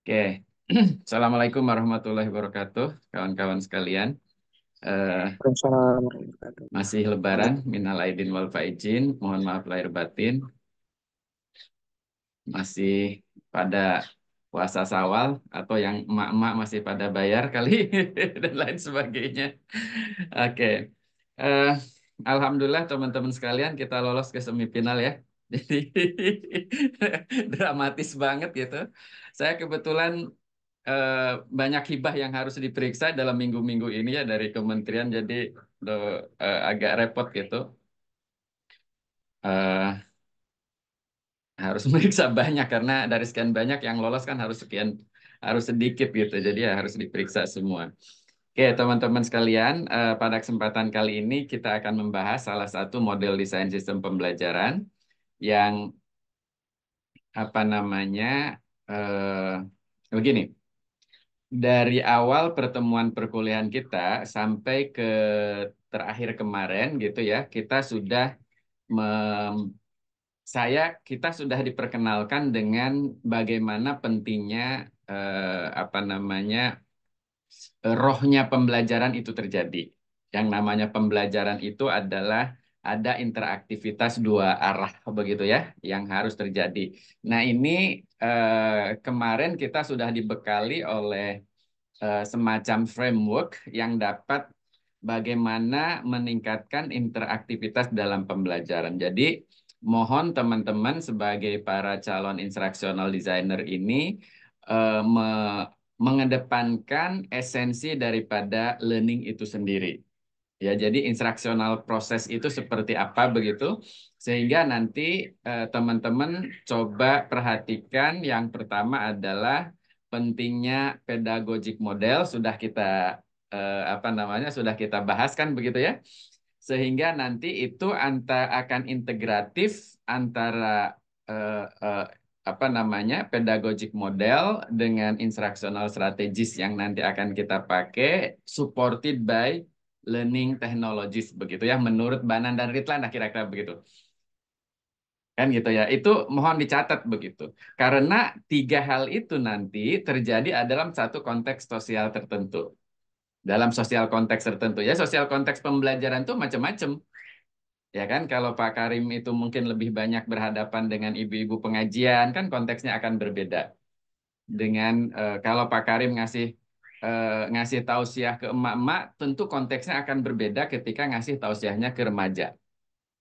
Oke, Assalamualaikum warahmatullahi wabarakatuh, kawan-kawan sekalian. Eh, Waalaikumsalam warahmatullahi Masih Lebaran, minal aidin wal faizin, mohon maaf lahir batin. Masih pada puasa Sawal atau yang emak-emak masih pada bayar kali dan lain sebagainya. Oke, Eh, Alhamdulillah teman-teman sekalian kita lolos ke semifinal ya. Jadi dramatis banget gitu. Saya kebetulan eh, banyak hibah yang harus diperiksa dalam minggu-minggu ini ya dari kementerian, jadi agak repot gitu. Eh, Harus meriksa banyak karena dari sekian banyak yang lolos kan harus sedikit gitu. Jadi ya harus diperiksa semua. Oke, teman-teman sekalian, pada kesempatan kali ini kita akan membahas salah satu model desain sistem pembelajaran yang apa namanya begini. Dari awal pertemuan perkuliahan kita sampai ke terakhir kemarin gitu ya, mem- kita sudah diperkenalkan dengan bagaimana pentingnya apa namanya rohnya pembelajaran itu terjadi. Yang namanya pembelajaran itu adalah ada interaktivitas dua arah begitu ya yang harus terjadi. Nah, ini kemarin kita sudah dibekali oleh semacam framework yang dapat bagaimana meningkatkan interaktivitas dalam pembelajaran. Jadi, mohon teman-teman sebagai para calon instructional designer ini mengedepankan esensi daripada learning itu sendiri. Ya, jadi instruksional proses itu seperti apa begitu, sehingga nanti teman-teman coba perhatikan yang pertama adalah pentingnya pedagogic model sudah kita bahaskan begitu ya, sehingga nanti itu akan integratif antara pedagogic model dengan instructional strategis yang nanti akan kita pakai supported by learning technologies begitu ya menurut Banan dan Ritlan nah, kira-kira begitu kan gitu ya, itu mohon dicatat begitu karena tiga hal itu nanti terjadi dalam satu konteks sosial tertentu, dalam sosial konteks tertentu ya. Sosial konteks pembelajaran tuh macam-macam ya kan. Kalau Pak Karim itu mungkin lebih banyak berhadapan dengan ibu-ibu pengajian kan konteksnya akan berbeda dengan kalau Pak Karim ngasih tausiah ke emak-emak, tentu konteksnya akan berbeda ketika ngasih tausiahnya ke remaja.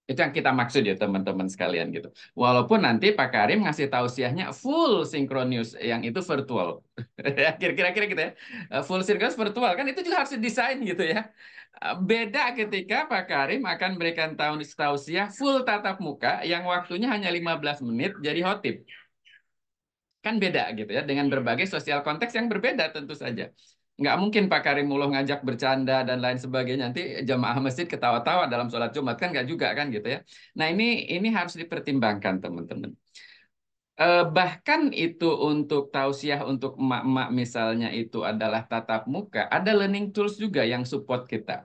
Itu yang kita maksud ya teman-teman sekalian gitu. Walaupun nanti Pak Karim ngasih tausiahnya full sinkronus, yang itu virtual. Kira-kira gitu ya. Full sinkronus virtual kan itu juga harus didesain gitu ya. Beda ketika Pak Karim akan berikan tausiah full tatap muka yang waktunya hanya 15 menit jadi khotib. Kan beda gitu ya, dengan berbagai sosial konteks yang berbeda tentu saja. Nggak mungkin Pak Karimullah ngajak bercanda dan lain sebagainya, nanti jamaah masjid ketawa-tawa dalam sholat Jumat, kan nggak juga kan gitu ya. Nah, ini harus dipertimbangkan teman-teman. Bahkan itu untuk tausiah untuk emak-emak misalnya itu adalah tatap muka, ada learning tools juga yang support kita.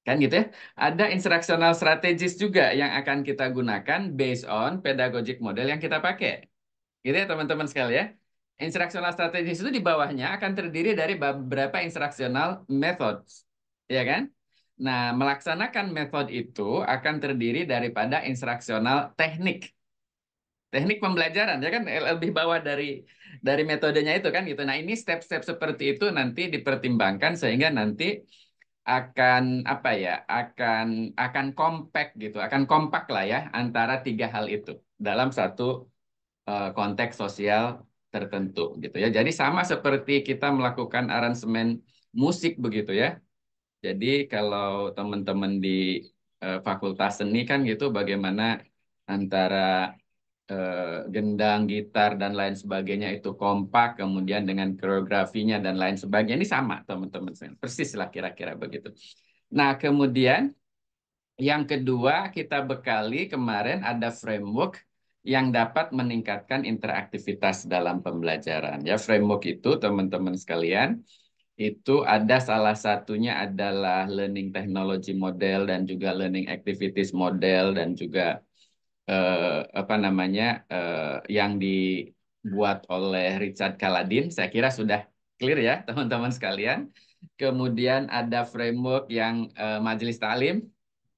Kan gitu ya. Ada instructional strategis juga yang akan kita gunakan based on pedagogic model yang kita pakai. Gitu ya teman-teman sekali ya. Instructional strategies itu di bawahnya akan terdiri dari beberapa instructional methods. Ya kan? Nah, melaksanakan metode itu akan terdiri daripada instructional teknik. Teknik pembelajaran ya kan lebih bawah dari metodenya itu kan gitu. Nah, ini step-step seperti itu nanti dipertimbangkan sehingga nanti akan apa ya? Akan compact gitu, akan kompak lah ya antara tiga hal itu dalam satu konteks sosial tertentu gitu ya. Jadi sama seperti kita melakukan aransemen musik begitu ya. Jadi kalau teman-teman di Fakultas Seni kan gitu bagaimana antara gendang, gitar dan lain sebagainya itu kompak, kemudian dengan koreografinya dan lain sebagainya ini sama teman-teman. Persis lah kira-kira begitu. Nah, kemudian yang kedua, kita bekali kemarin ada framework yang dapat meningkatkan interaktivitas dalam pembelajaran. Ya, framework itu teman-teman sekalian, itu ada salah satunya adalah learning technology model dan juga learning activities model dan juga apa namanya yang di dibuat oleh Richard Kaladin. Saya kira sudah clear ya teman-teman sekalian. Kemudian ada framework yang Majelis Taklim,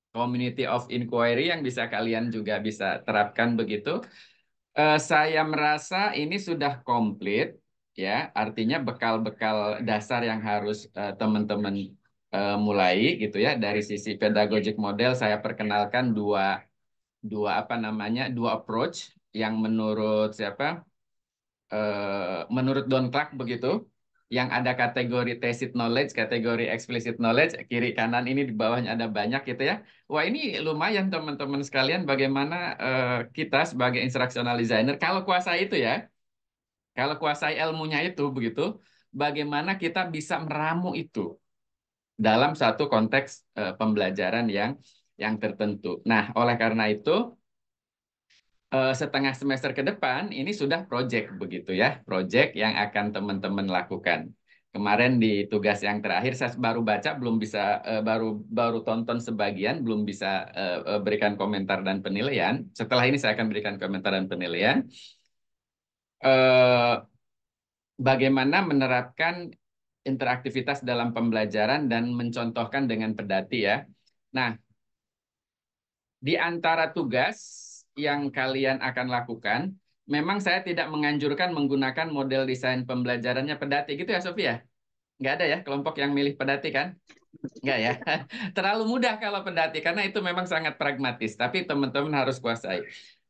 Community of Inquiry yang bisa kalian juga bisa terapkan begitu. Saya merasa ini sudah komplit ya, artinya bekal-bekal dasar yang harus teman-teman mulai gitu ya. Dari sisi pedagogic model saya perkenalkan dua dua apa namanya dua approach yang menurut siapa menurut Don Clark begitu, yang ada kategori tacit knowledge, kategori explicit knowledge, kiri kanan ini di bawahnya ada banyak gitu ya. Wah ini lumayan teman-teman sekalian bagaimana kita sebagai instructional designer kalau kuasai itu ya, kalau kuasai ilmunya itu begitu, bagaimana kita bisa meramu itu dalam satu konteks pembelajaran yang tertentu. Nah, oleh karena itu setengah semester ke depan ini sudah project begitu ya, project yang akan teman-teman lakukan. Kemarin di tugas yang terakhir saya baru baca, belum bisa baru baru tonton sebagian, belum bisa berikan komentar dan penilaian. Setelah ini saya akan berikan komentar dan penilaian. Eh, Bagaimana menerapkan interaktivitas dalam pembelajaran dan mencontohkan dengan pedati ya. Nah, di antara tugas yang kalian akan lakukan, memang saya tidak menganjurkan menggunakan model desain pembelajarannya pedati gitu ya, Sofia? Nggak ada ya kelompok yang milih pedati kan? Nggak ya. Terlalu mudah kalau pedati, karena itu memang sangat pragmatis, tapi teman-teman harus kuasai.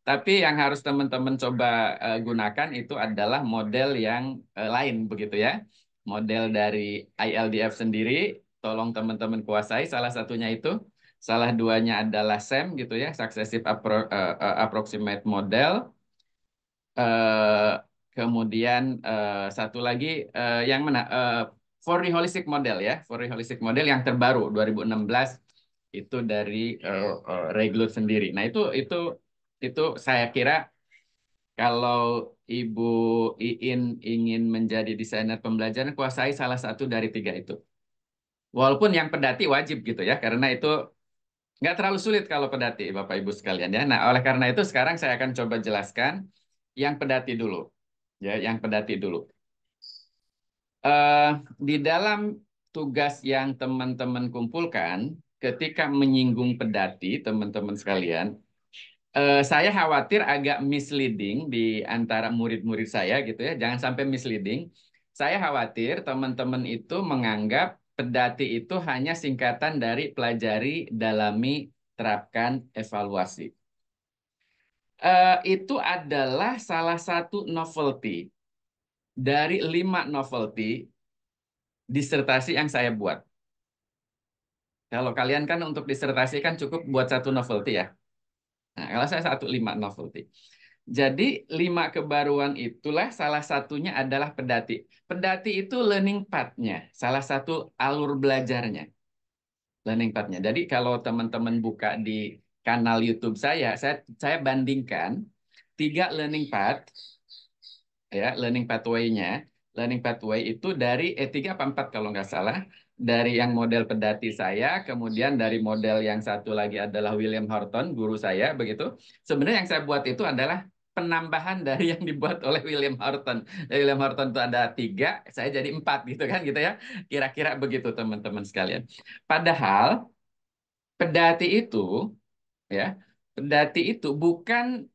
Tapi yang harus teman-teman coba gunakan itu adalah model yang lain, begitu ya. Model dari ILDF sendiri, tolong teman-teman kuasai salah satunya itu. Salah duanya adalah SAM gitu ya, Successive Approximate Model. Eh, Kemudian satu lagi yang mana? For the Holistic Model ya, For the Holistic Model yang terbaru 2016 itu dari Reglut sendiri. Nah itu saya kira kalau Ibu Iin ingin menjadi desainer pembelajaran, kuasai salah satu dari tiga itu. Walaupun yang pedati wajib gitu ya, karena itu nggak terlalu sulit kalau pedati, Bapak Ibu sekalian ya. Nah, oleh karena itu sekarang saya akan coba jelaskan yang pedati dulu. Ya, yang pedati dulu. Eh, di dalam tugas yang teman-teman kumpulkan, ketika menyinggung pedati, teman-teman sekalian, saya khawatir agak misleading di antara murid-murid saya gitu ya. Jangan sampai misleading. Saya khawatir teman-teman itu menganggap pedati itu hanya singkatan dari pelajari, dalami, terapkan, evaluasi. Itu adalah salah satu novelty dari 5 novelty disertasi yang saya buat. Kalau kalian kan untuk disertasi kan cukup buat satu novelty ya. Nah, kalau saya 5 novelty. Jadi 5 kebaruan itulah salah satunya adalah pedati. Pedati itu learning path-nya, salah satu alur belajarnya, learning path-nya. Jadi kalau teman-teman buka di kanal YouTube saya bandingkan 3 learning path ya, learning pathway-nya. Learning pathway itu dari E3 apa 4 kalau nggak salah. Dari yang model pedati saya, kemudian dari model yang satu lagi adalah William Horton, guru saya, begitu. Sebenarnya yang saya buat itu adalah penambahan dari yang dibuat oleh William Horton. Dari William Horton itu ada 3, saya jadi 4 gitu kan, gitu ya. Kira-kira begitu teman-teman sekalian. Padahal pedati itu, ya, pedati itu bukan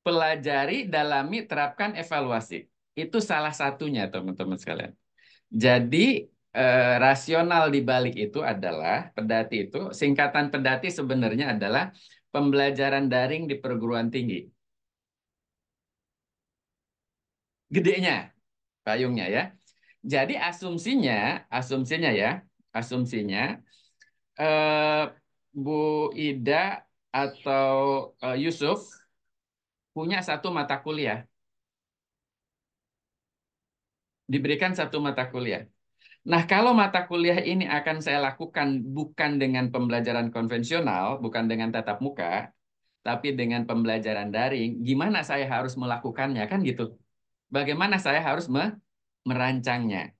pelajari, dalami, terapkan, evaluasi. Itu salah satunya, teman-teman sekalian. Jadi, rasional di balik itu adalah pedati itu, singkatan pedati sebenarnya adalah pembelajaran daring di perguruan tinggi. Gedenya, payungnya ya. Jadi asumsinya ya, asumsinya eh, Bu Ida atau Yusuf punya satu mata kuliah, diberikan satu mata kuliah. Nah, kalau mata kuliah ini akan saya lakukan bukan dengan pembelajaran konvensional, bukan dengan tatap muka, tapi dengan pembelajaran daring, gimana saya harus melakukannya? Kan gitu. Bagaimana saya harus merancangnya?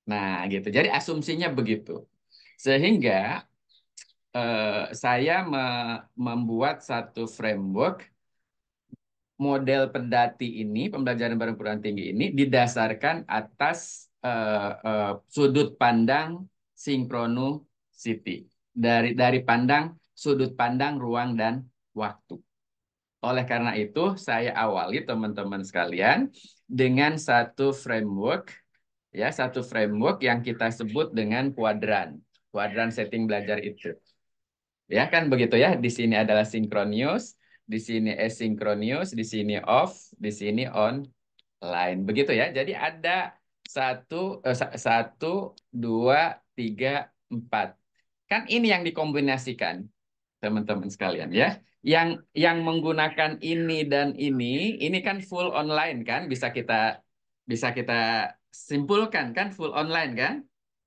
Nah, gitu. Jadi asumsinya begitu. Sehingga saya membuat satu framework model pedati ini, pembelajaran bareng perguruan tinggi ini didasarkan atas sudut pandang sinkronicity dari pandang sudut pandang ruang dan waktu. Oleh karena itu, saya awali teman-teman sekalian dengan satu framework, ya, satu framework yang kita sebut dengan kuadran setting belajar itu. Ya kan begitu ya. Di sini adalah synchronous, di sini asynchronous, di sini off, di sini online. Begitu ya. Jadi ada satu, dua, tiga, empat. Kan ini yang dikombinasikan, teman-teman sekalian ya. Yang menggunakan ini dan ini kan full online kan, bisa kita simpulkan kan full online kan.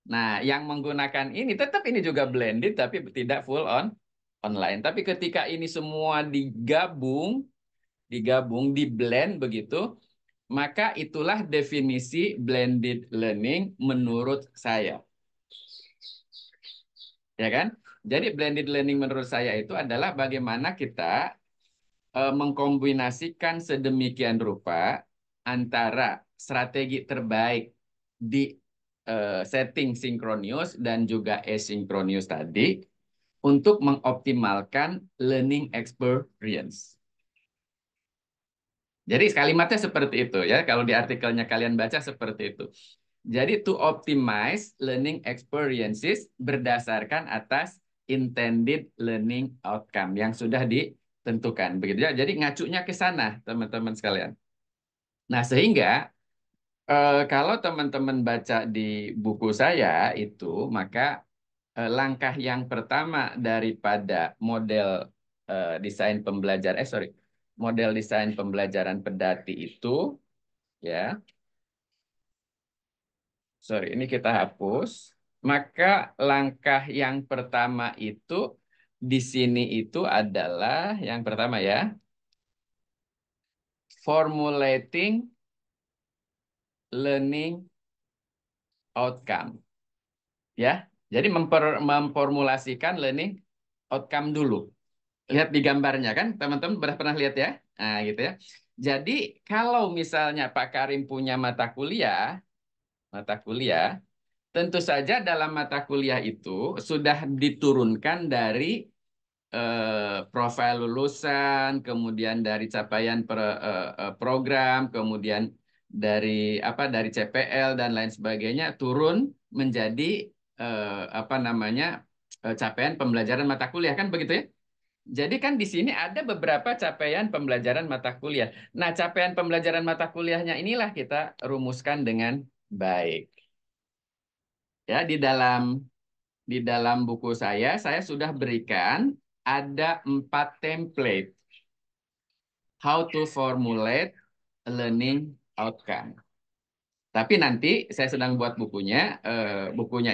Nah, yang menggunakan ini tetap ini juga blended tapi tidak full online. Tapi ketika ini semua digabung, di blend begitu, maka itulah definisi blended learning menurut saya. Ya kan? Jadi blended learning menurut saya itu adalah bagaimana kita mengkombinasikan sedemikian rupa antara strategi terbaik di setting sinkronius dan juga asynchronous tadi untuk mengoptimalkan learning experience. Jadi kalimatnya seperti itu ya. Kalau di artikelnya kalian baca seperti itu. Jadi to optimize learning experiences berdasarkan atas intended learning outcome yang sudah ditentukan. Begitu ya. Jadi ngacunya ke sana, teman-teman sekalian. Nah, sehingga kalau teman-teman baca di buku saya itu, maka langkah yang pertama daripada desain model desain pembelajaran pedati itu, ya, ini kita hapus. Maka langkah yang pertama itu di sini itu adalah yang pertama ya, formulating learning outcome. Ya, jadi memformulasikan learning outcome dulu. Lihat di gambarnya kan, teman-teman pernah lihat ya? Nah, gitu ya. Jadi kalau misalnya Pak Karim punya mata kuliah, tentu saja dalam mata kuliah itu sudah diturunkan dari profil lulusan, kemudian dari capaian program, kemudian dari CPL dan lain sebagainya turun menjadi capaian pembelajaran mata kuliah kan begitu ya. Jadi kan di sini ada beberapa capaian pembelajaran mata kuliah. Nah, capaian pembelajaran mata kuliahnya inilah kita rumuskan dengan baik. Ya, di dalam buku saya sudah berikan ada 4 template how to formulate a learning outcome. Tapi nanti saya sedang buat bukunya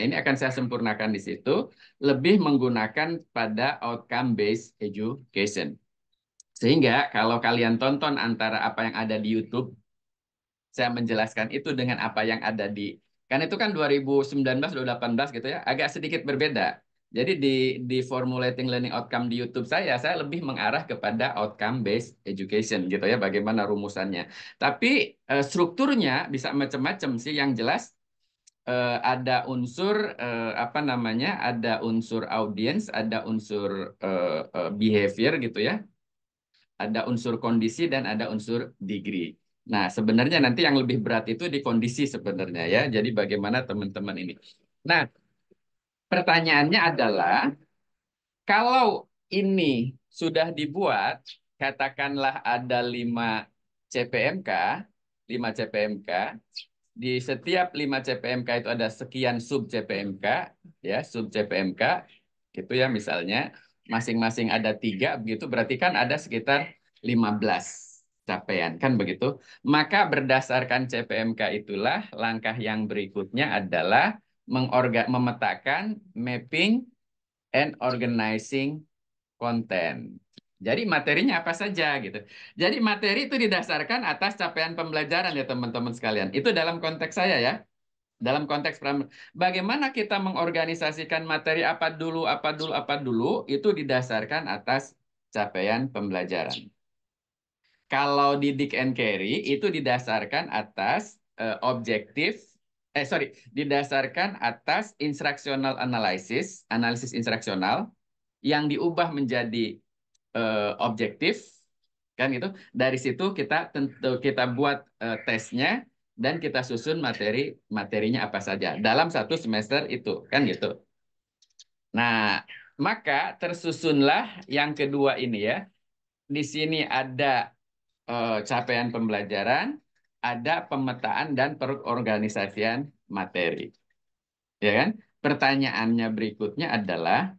ini akan saya sempurnakan di situ, lebih menggunakan pada outcome based education. Sehingga kalau kalian tonton antara apa yang ada di YouTube, saya menjelaskan itu dengan apa yang ada kan itu kan 2019, 2018 gitu ya, agak sedikit berbeda. Jadi di formulating learning outcome di YouTube saya lebih mengarah kepada outcome based education gitu ya, bagaimana rumusannya. Tapi strukturnya bisa macam-macam sih, yang jelas ada unsur ada unsur audience, ada unsur behavior gitu ya, ada unsur kondisi dan ada unsur degree. Nah, sebenarnya nanti yang lebih berat itu di kondisi sebenarnya ya. Jadi bagaimana teman-teman ini. Nah, pertanyaannya adalah kalau ini sudah dibuat, katakanlah ada 5 CPMK, 5 CPMK, di setiap 5 CPMK itu ada sekian sub CPMK, ya, sub CPMK, gitu ya misalnya, masing-masing ada 3, begitu berarti kan ada sekitar 15 capaian, kan begitu. Maka berdasarkan CPMK itulah langkah yang berikutnya adalah memetakan mapping and organizing content. Jadi materinya apa saja gitu. Jadi materi itu didasarkan atas capaian pembelajaran ya teman-teman sekalian. Itu dalam konteks saya ya. Dalam konteks bagaimana kita mengorganisasikan materi apa dulu itu didasarkan atas capaian pembelajaran. Kalau di Dick and Carey itu didasarkan atas didasarkan atas instructional analysis, analisis instruksional yang diubah menjadi objektif, kan gitu. Dari situ kita buat tesnya dan kita susun materinya apa saja dalam satu semester itu, kan gitu. Nah, maka tersusunlah yang kedua ini ya. Di sini ada capaian pembelajaran, ada pemetaan dan perorganisasian materi. Ya kan? Pertanyaannya berikutnya adalah,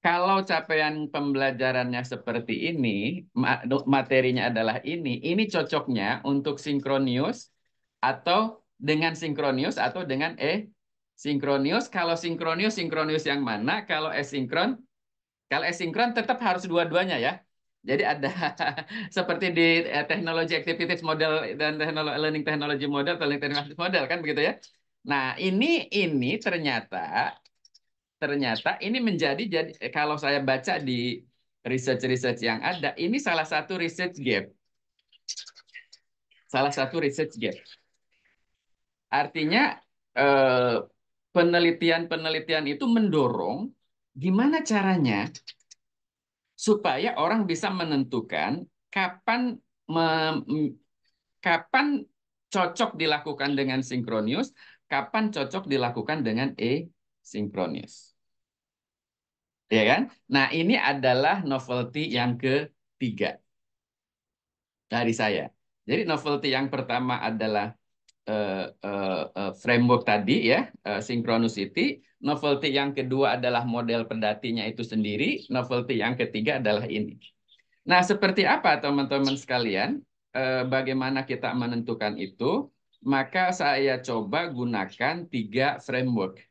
kalau capaian pembelajarannya seperti ini, materinya adalah ini cocoknya untuk sinkronius atau dengan sinkronius atau dengan sinkronius. Kalau sinkronius, sinkronius yang mana? Kalau asinkron tetap harus dua-duanya ya. Jadi ada seperti di teknologi activities model dan learning technology model, learning technology model kan begitu ya. Nah, ini ternyata ini jadi kalau saya baca di research yang ada, ini salah satu research gap. Salah satu research gap. Artinya penelitian-penelitian itu mendorong gimana caranya supaya orang bisa menentukan kapan kapan cocok dilakukan dengan sinkronius, kapan cocok dilakukan dengan asinkronus. Ya kan? Nah, ini adalah novelty yang ketiga dari saya. Jadi novelty yang pertama adalah framework tadi ya, synchronicity. Novelty yang kedua adalah model pedatinya itu sendiri. Novelty yang ketiga adalah ini. Nah, seperti apa teman-teman sekalian? Bagaimana kita menentukan itu? Maka saya coba gunakan 3 framework,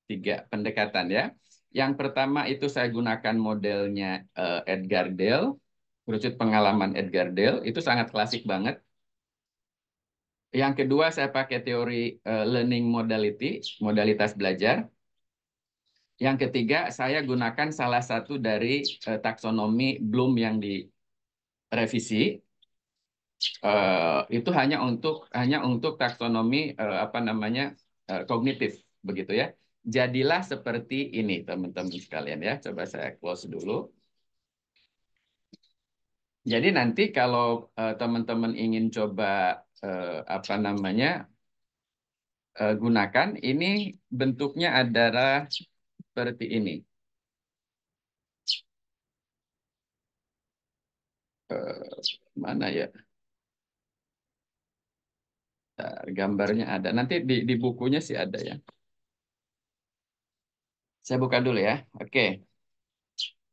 3 pendekatan ya. Yang pertama itu saya gunakan modelnya Edgar Dale, kerucut pengalaman Edgar Dale, itu sangat klasik banget. Yang kedua saya pakai teori learning modality, modalitas belajar. Yang ketiga saya gunakan salah satu dari taksonomi Bloom yang direvisi. Itu hanya untuk taksonomi apa namanya kognitif begitu ya. Jadilah seperti ini teman-teman sekalian ya. Coba saya close dulu. Jadi nanti kalau teman-teman ingin coba apa namanya gunakan, ini bentuknya adalah seperti ini. Mana ya? Gambarnya ada. Nanti di bukunya sih ada ya. Saya buka dulu ya. Oke.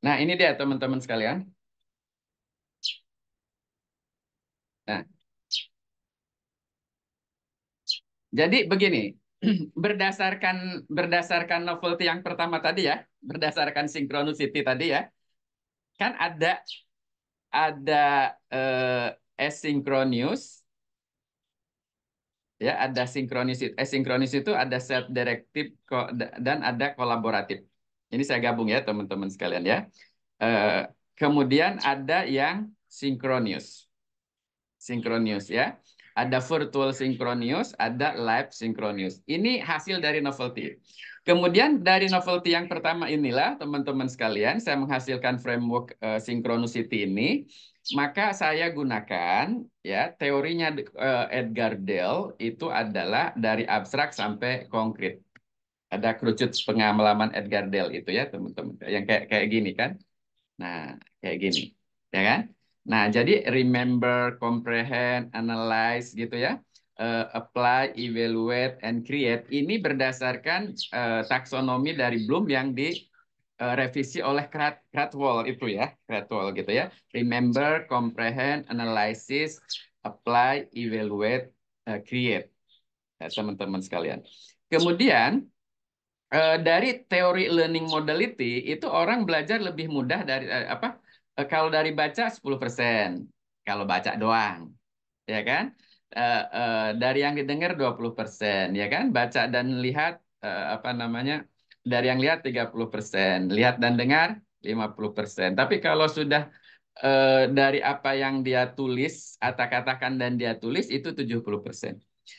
Nah, ini dia teman-teman sekalian. Nah, jadi begini, berdasarkan novelty yang pertama tadi ya, berdasarkan synchronicity tadi ya, kan ada asynchronous ya, ada sinkronis. Asinkronis itu ada self directive dan ada kolaboratif. Ini saya gabung ya teman-teman sekalian ya. Kemudian ada yang sinkronis. Sinkronis ya. Ada virtual sinkronis, ada live sinkronis. Ini hasil dari novelty. Kemudian dari novelty yang pertama inilah teman-teman sekalian, saya menghasilkan framework synchronicity ini. Maka saya gunakan ya teorinya Edgar Dale itu adalah dari abstrak sampai konkret. Ada kerucut pengalaman Edgar Dale itu ya teman-teman. Yang kayak gini kan. Nah, kayak gini. Ya kan? Nah, jadi remember, comprehend, analyze gitu ya. Apply, evaluate, and create. Ini berdasarkan taksonomi dari Bloom yang direvisi oleh Krathwohl itu ya. Krathwohl gitu ya. Remember, comprehend, analysis, apply, evaluate, create. Ya, teman-teman sekalian. Kemudian, dari teori learning modality itu orang belajar lebih mudah dari apa? Kalau dari baca 10%, kalau baca doang, ya kan? Dari yang didengar 20%, ya kan? Baca dan lihat apa namanya? Dari yang lihat 30%, lihat dan dengar 50%. Tapi kalau sudah dari apa yang dia tulis, atau katakan dan dia tulis itu 70%.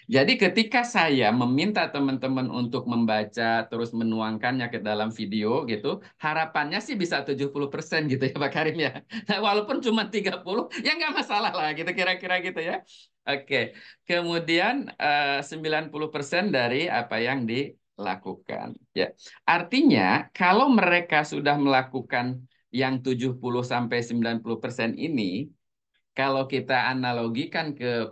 Jadi ketika saya meminta teman-teman untuk membaca terus menuangkannya ke dalam video gitu, harapannya sih bisa 70% gitu ya Pak Karim ya. Nah, walaupun cuma 30, ya nggak masalah lah gitu kira-kira gitu ya. Oke, kemudian 90% dari apa yang dilakukan. Ya, artinya kalau mereka sudah melakukan yang 70 sampai 90% ini, kalau kita analogikan ke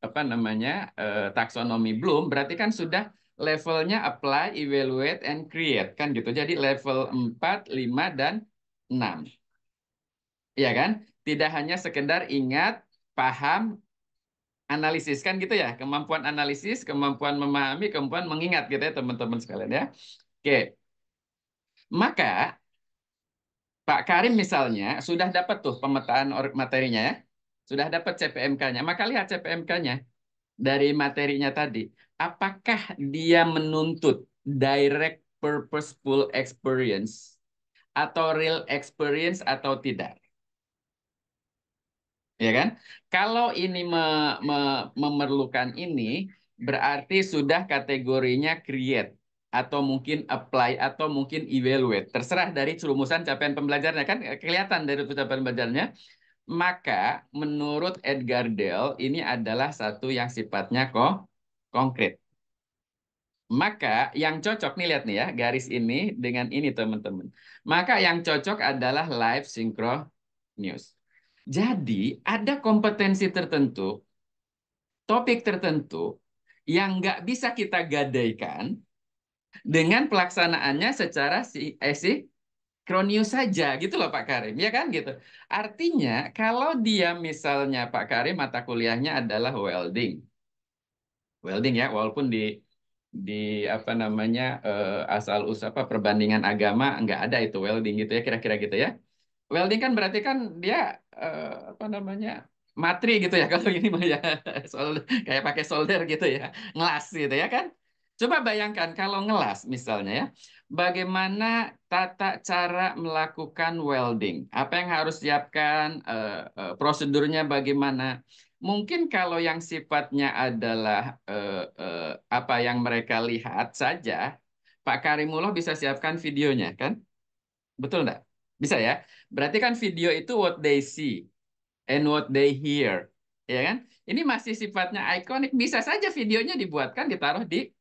apa namanya taksonomi Bloom, berarti kan sudah levelnya apply, evaluate, and create kan gitu. Jadi level 4, 5, dan 6. Ya kan? Tidak hanya sekedar ingat, paham, analisis kan gitu ya. Kemampuan analisis, kemampuan memahami, kemampuan mengingat gitu ya teman-teman sekalian ya. Oke, maka Pak Karim misalnya sudah dapat tuh pemetaan materinya ya. Sudah dapat CPMK-nya. Maka lihat CPMK-nya dari materinya tadi. Apakah dia menuntut direct purposeful experience atau real experience atau tidak? Ya kan? Kalau ini memerlukan ini, berarti sudah kategorinya create atau mungkin apply atau mungkin evaluate. Terserah dari rumusan capaian pembelajarannya kan kelihatan dari capaian pembelajarannya. Maka menurut Edgar Dale ini adalah satu yang sifatnya kok konkret. Maka yang cocok nih lihat nih ya, garis ini dengan ini teman-teman. Maka yang cocok adalah live synchronous. Jadi ada kompetensi tertentu, topik tertentu yang nggak bisa kita gadaikan dengan pelaksanaannya secara sinkronus saja gitu loh Pak Karim, ya kan gitu. Artinya kalau dia misalnya Pak Karim mata kuliahnya adalah welding, welding ya, walaupun di apa namanya asal usul apa perbandingan agama nggak ada itu welding gitu ya kira-kira gitu ya. Welding kan berarti kan dia apa namanya matri gitu ya kalau ini mah ya kayak pakai solder gitu ya ngelas gitu ya kan. Coba bayangkan kalau ngelas misalnya ya, bagaimana tata cara melakukan welding, apa yang harus siapkan, prosedurnya bagaimana. Mungkin kalau yang sifatnya adalah apa yang mereka lihat saja, Pak Karimullah bisa siapkan videonya kan? Betul nggak? Bisa ya? Berarti kan video itu what they see and what they hear. Ya kan? Ini masih sifatnya ikonik. Bisa saja videonya dibuatkan, ditaruh di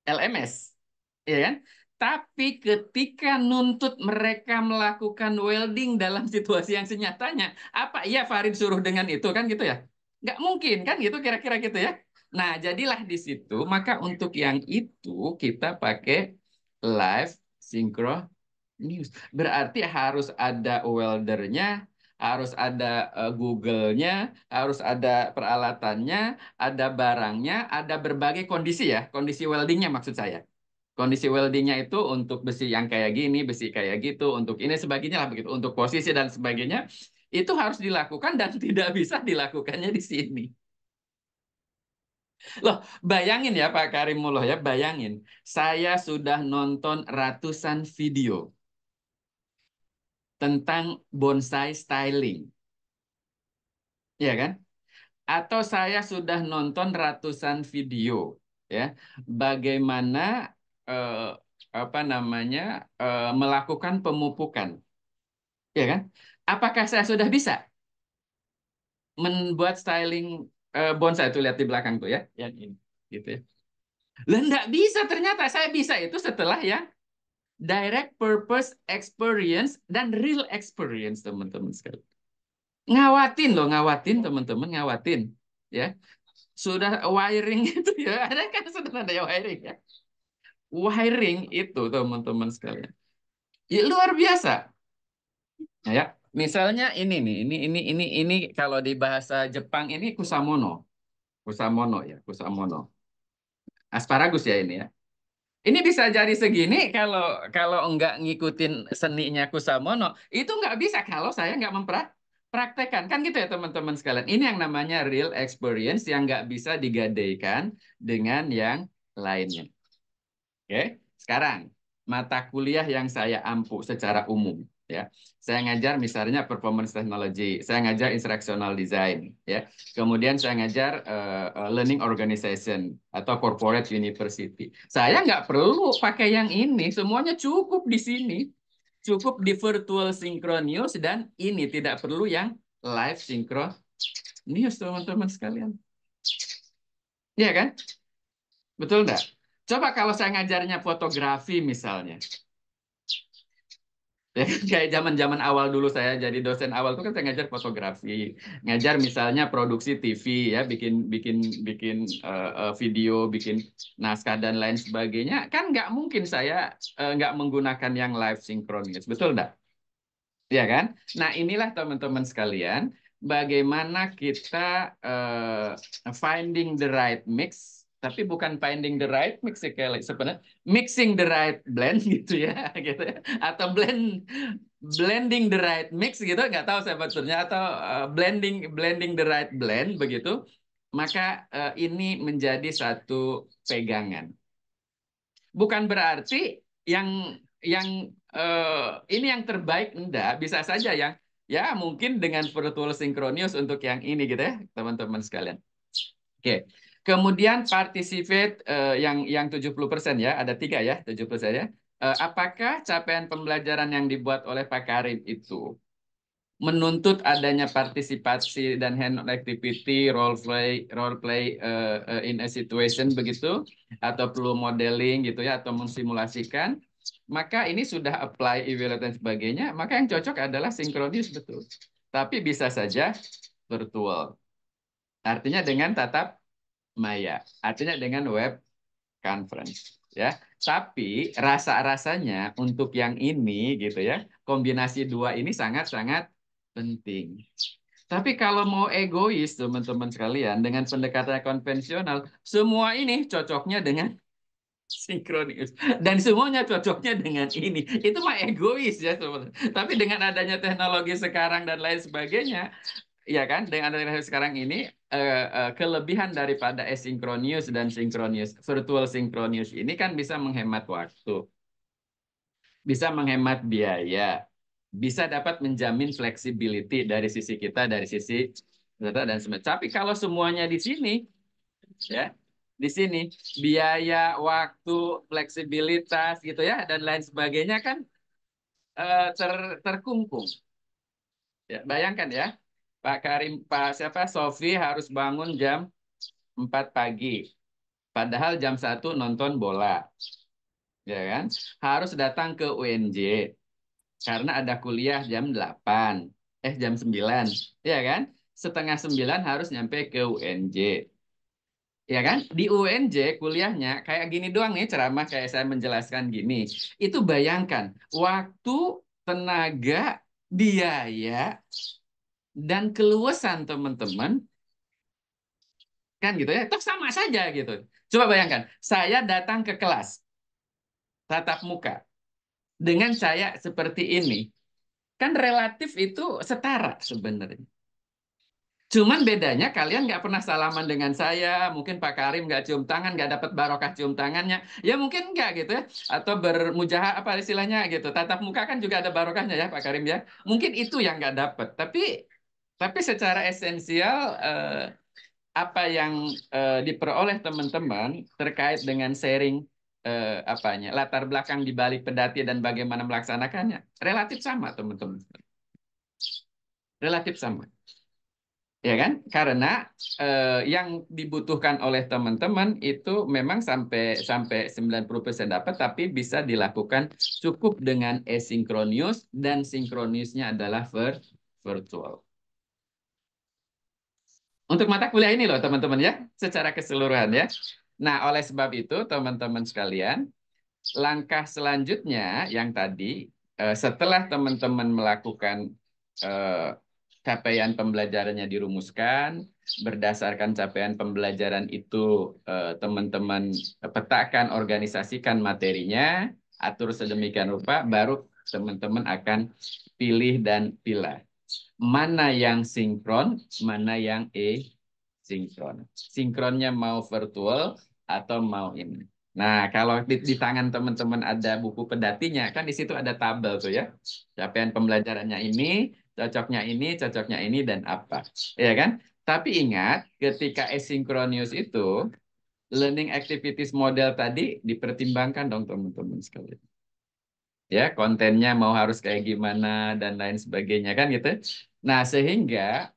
LMS. Ya kan? Tapi ketika nuntut mereka melakukan welding dalam situasi yang senyatanya, apa iya Farid suruh dengan itu kan gitu ya? Nggak mungkin kan gitu kira-kira gitu ya. Nah, jadilah di situ, maka untuk yang itu kita pakai live synchro news. Berarti harus ada weldernya, harus ada Google-nya, harus ada peralatannya, ada barangnya, ada berbagai kondisi ya, kondisi weldingnya maksud saya. Kondisi weldingnya itu untuk besi yang kayak gini, besi kayak gitu, untuk ini sebagainya lah begitu, untuk posisi dan sebagainya, itu harus dilakukan dan tidak bisa dilakukannya di sini. Loh, bayangin ya Pak Karimullah ya, bayangin. Saya sudah nonton ratusan video tentang bonsai styling, ya kan? Atau saya sudah nonton ratusan video, ya, bagaimana eh, apa namanya melakukan pemupukan, ya kan? Apakah saya sudah bisa membuat styling bonsai itu lihat di belakang tuh ya, yang ini, gitu ya? Lah nggak bisa ternyata saya bisa itu setelah ya direct purpose experience dan real experience teman-teman sekalian. Ngawatin loh, ngawatin teman-teman, ngawatin. Ya, sudah wiring itu ya, ada kan sudah ada ya wiring ya. Wiring itu teman-teman sekalian. Ya, luar biasa. Nah, ya, misalnya ini nih, ini kalau di bahasa Jepang ini kusamono. Kusamono ya, kusamono. Asparagus ya ini ya. Ini bisa jadi segini kalau kalau enggak ngikutin seninya Kusamono, itu nggak bisa kalau saya nggak mempraktekkan. Kan gitu ya teman-teman sekalian. Ini yang namanya real experience yang nggak bisa digadaikan dengan yang lainnya. Oke, sekarang mata kuliah yang saya ampu secara umum. ya. Saya ngajar misalnya performance technology, saya ngajar instructional design, ya. Kemudian saya ngajar learning organization atau corporate university. Saya nggak perlu pakai yang ini, semuanya cukup di sini. Cukup di virtual synchronous dan ini tidak perlu yang live synchronous, teman-teman sekalian. Iya kan? Betul nggak? Coba kalau saya ngajarnya fotografi misalnya. Ya, kan, kayak zaman-zaman awal dulu saya jadi dosen awal itu kan saya ngajar fotografi, ngajar misalnya produksi TV ya, bikin bikin bikin video, bikin naskah dan lain sebagainya, kan nggak mungkin saya nggak menggunakan yang live synchronous, betul nggak? Ya kan? Nah inilah teman-teman sekalian, bagaimana kita finding the right mix, tapi bukan finding the right mix sekali sebenarnya, mixing the right blend gitu ya, gitu ya, atau blending the right mix gitu, nggak tahu saya betulnya, atau blending blending the right blend begitu, maka ini menjadi satu pegangan. Bukan berarti yang ini yang terbaik, enggak, bisa saja yang ya mungkin dengan virtual synchronous untuk yang ini gitu ya, teman-teman sekalian. Oke. Kemudian participate yang 70% ya, ada 3 ya, 70% ya. Apakah capaian pembelajaran yang dibuat oleh Pak Karim itu menuntut adanya partisipasi dan hand-on activity, role play in a situation begitu, atau perlu modeling gitu ya, atau mensimulasikan, maka ini sudah apply, evaluate dan sebagainya, maka yang cocok adalah sinkronis betul. Tapi bisa saja virtual. Artinya dengan tatap maya, artinya dengan web conference ya. Tapi rasa-rasanya untuk yang ini gitu ya, kombinasi dua ini sangat-sangat penting. Tapi kalau mau egois teman-teman sekalian, dengan pendekatan konvensional, semua ini cocoknya dengan sinkronis dan semuanya cocoknya dengan ini. Itu mah egois ya teman-teman. Tapi dengan adanya teknologi sekarang dan lain sebagainya, ya kan, dengan adanya sekarang ini kelebihan daripada asynchronous dan synchronous, virtual synchronous ini kan bisa menghemat waktu, bisa menghemat biaya, bisa dapat menjamin flexibility dari sisi kita, dari sisi data dan sebagainya. Tapi kalau semuanya di sini, ya, di sini biaya, waktu, fleksibilitas gitu ya, dan lain sebagainya kan terkungkung. Ya, bayangkan ya, Pak Karim, Pak siapa, Sofi harus bangun jam 4 pagi. Padahal jam 1 nonton bola. Ya kan? Harus datang ke UNJ. Karena ada kuliah jam 8. Jam 9. Ya kan? Setengah 9 harus nyampe ke UNJ. Ya kan? Di UNJ kuliahnya kayak gini doang nih, ceramah kayak saya menjelaskan gini. Itu bayangkan, waktu, tenaga, biaya, dan keluasan teman-teman, kan gitu ya, itu sama saja gitu. Coba bayangkan, saya datang ke kelas tatap muka dengan saya seperti ini, kan relatif itu setara sebenarnya. Cuman bedanya kalian nggak pernah salaman dengan saya, mungkin Pak Karim nggak cium tangan, nggak dapat barokah cium tangannya, ya mungkin nggak gitu ya, atau bermujaha apa istilahnya gitu. Tatap muka kan juga ada barokahnya ya Pak Karim ya. Mungkin itu yang nggak dapat, tapi secara esensial apa yang diperoleh teman-teman terkait dengan sharing apanya, latar belakang di balik pedati dan bagaimana melaksanakannya relatif sama teman-teman, relatif sama, ya kan? Karena yang dibutuhkan oleh teman-teman itu memang sampai sampai 90% dapat, tapi bisa dilakukan cukup dengan asynchronous dan sinkronisnya adalah virtual. Untuk mata kuliah ini loh teman-teman ya, secara keseluruhan ya. Nah, oleh sebab itu teman-teman sekalian, langkah selanjutnya yang tadi, setelah teman-teman melakukan eh, capaian pembelajarannya dirumuskan, berdasarkan capaian pembelajaran itu teman-teman petakan, organisasikan materinya, atur sedemikian rupa, baru teman-teman akan pilih dan pilah. Mana yang sinkron, mana yang sinkron. Sinkronnya mau virtual atau mau ini. Nah, kalau di tangan teman-teman ada buku pedatinya, kan di situ ada tabel tuh ya. Capaian pembelajarannya ini, cocoknya ini, dan apa. Ya kan? Tapi ingat, ketika asynchronous itu, learning activities model tadi dipertimbangkan dong teman-teman sekalian. Ya, kontennya mau harus kayak gimana, dan lain sebagainya kan gitu. Nah, sehingga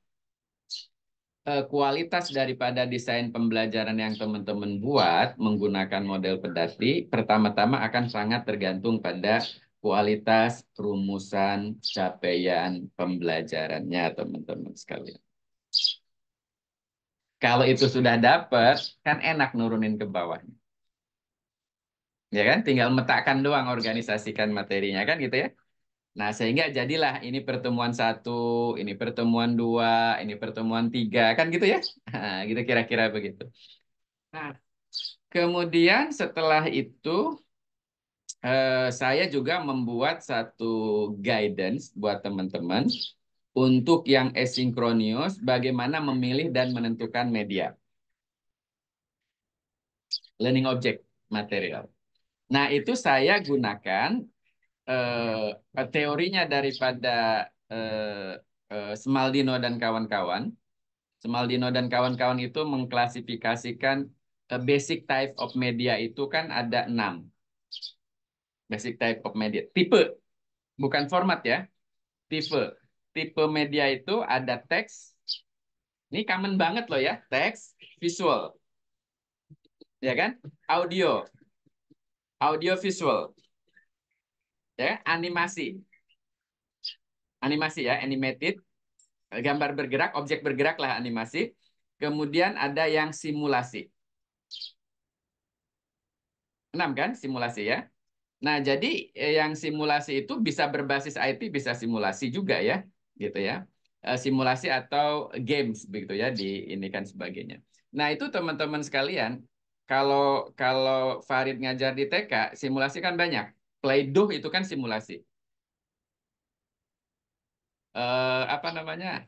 kualitas daripada desain pembelajaran yang teman-teman buat menggunakan model pedati, pertama-tama akan sangat tergantung pada kualitas rumusan capaian pembelajarannya, teman-teman sekalian. Kalau itu sudah dapat, kan enak nurunin ke bawahnya. Ya kan? Tinggal metakkan doang, organisasikan materinya kan gitu ya. Nah, sehingga jadilah ini pertemuan satu, ini pertemuan dua, ini pertemuan tiga, kan gitu ya. Nah, gitu kira-kira begitu. Nah, kemudian setelah itu saya juga membuat satu guidance buat teman-teman untuk yang asynchronous, bagaimana memilih dan menentukan media, learning object material. Nah, itu saya gunakan teorinya daripada eh, Smaldino dan kawan-kawan. Smaldino dan kawan-kawan itu mengklasifikasikan basic type of media itu kan ada 6. Basic type of media. Tipe, bukan format ya. Tipe. Tipe media itu ada teks. Ini common banget loh ya. Teks, visual. Ya kan? Audio. Audio visual. Ya, animasi. Animasi ya, animated. Gambar bergerak, objek bergerak lah animasi. Kemudian ada yang simulasi. 6 kan simulasi ya. Nah, jadi yang simulasi itu bisa berbasis IT, bisa simulasi juga ya, gitu ya. Simulasi atau games begitu ya di ini kan sebagainya. Nah, itu teman-teman sekalian, kalau kalau Farid ngajar di TK, simulasi kan banyak. Play-Doh itu kan simulasi. Apa namanya?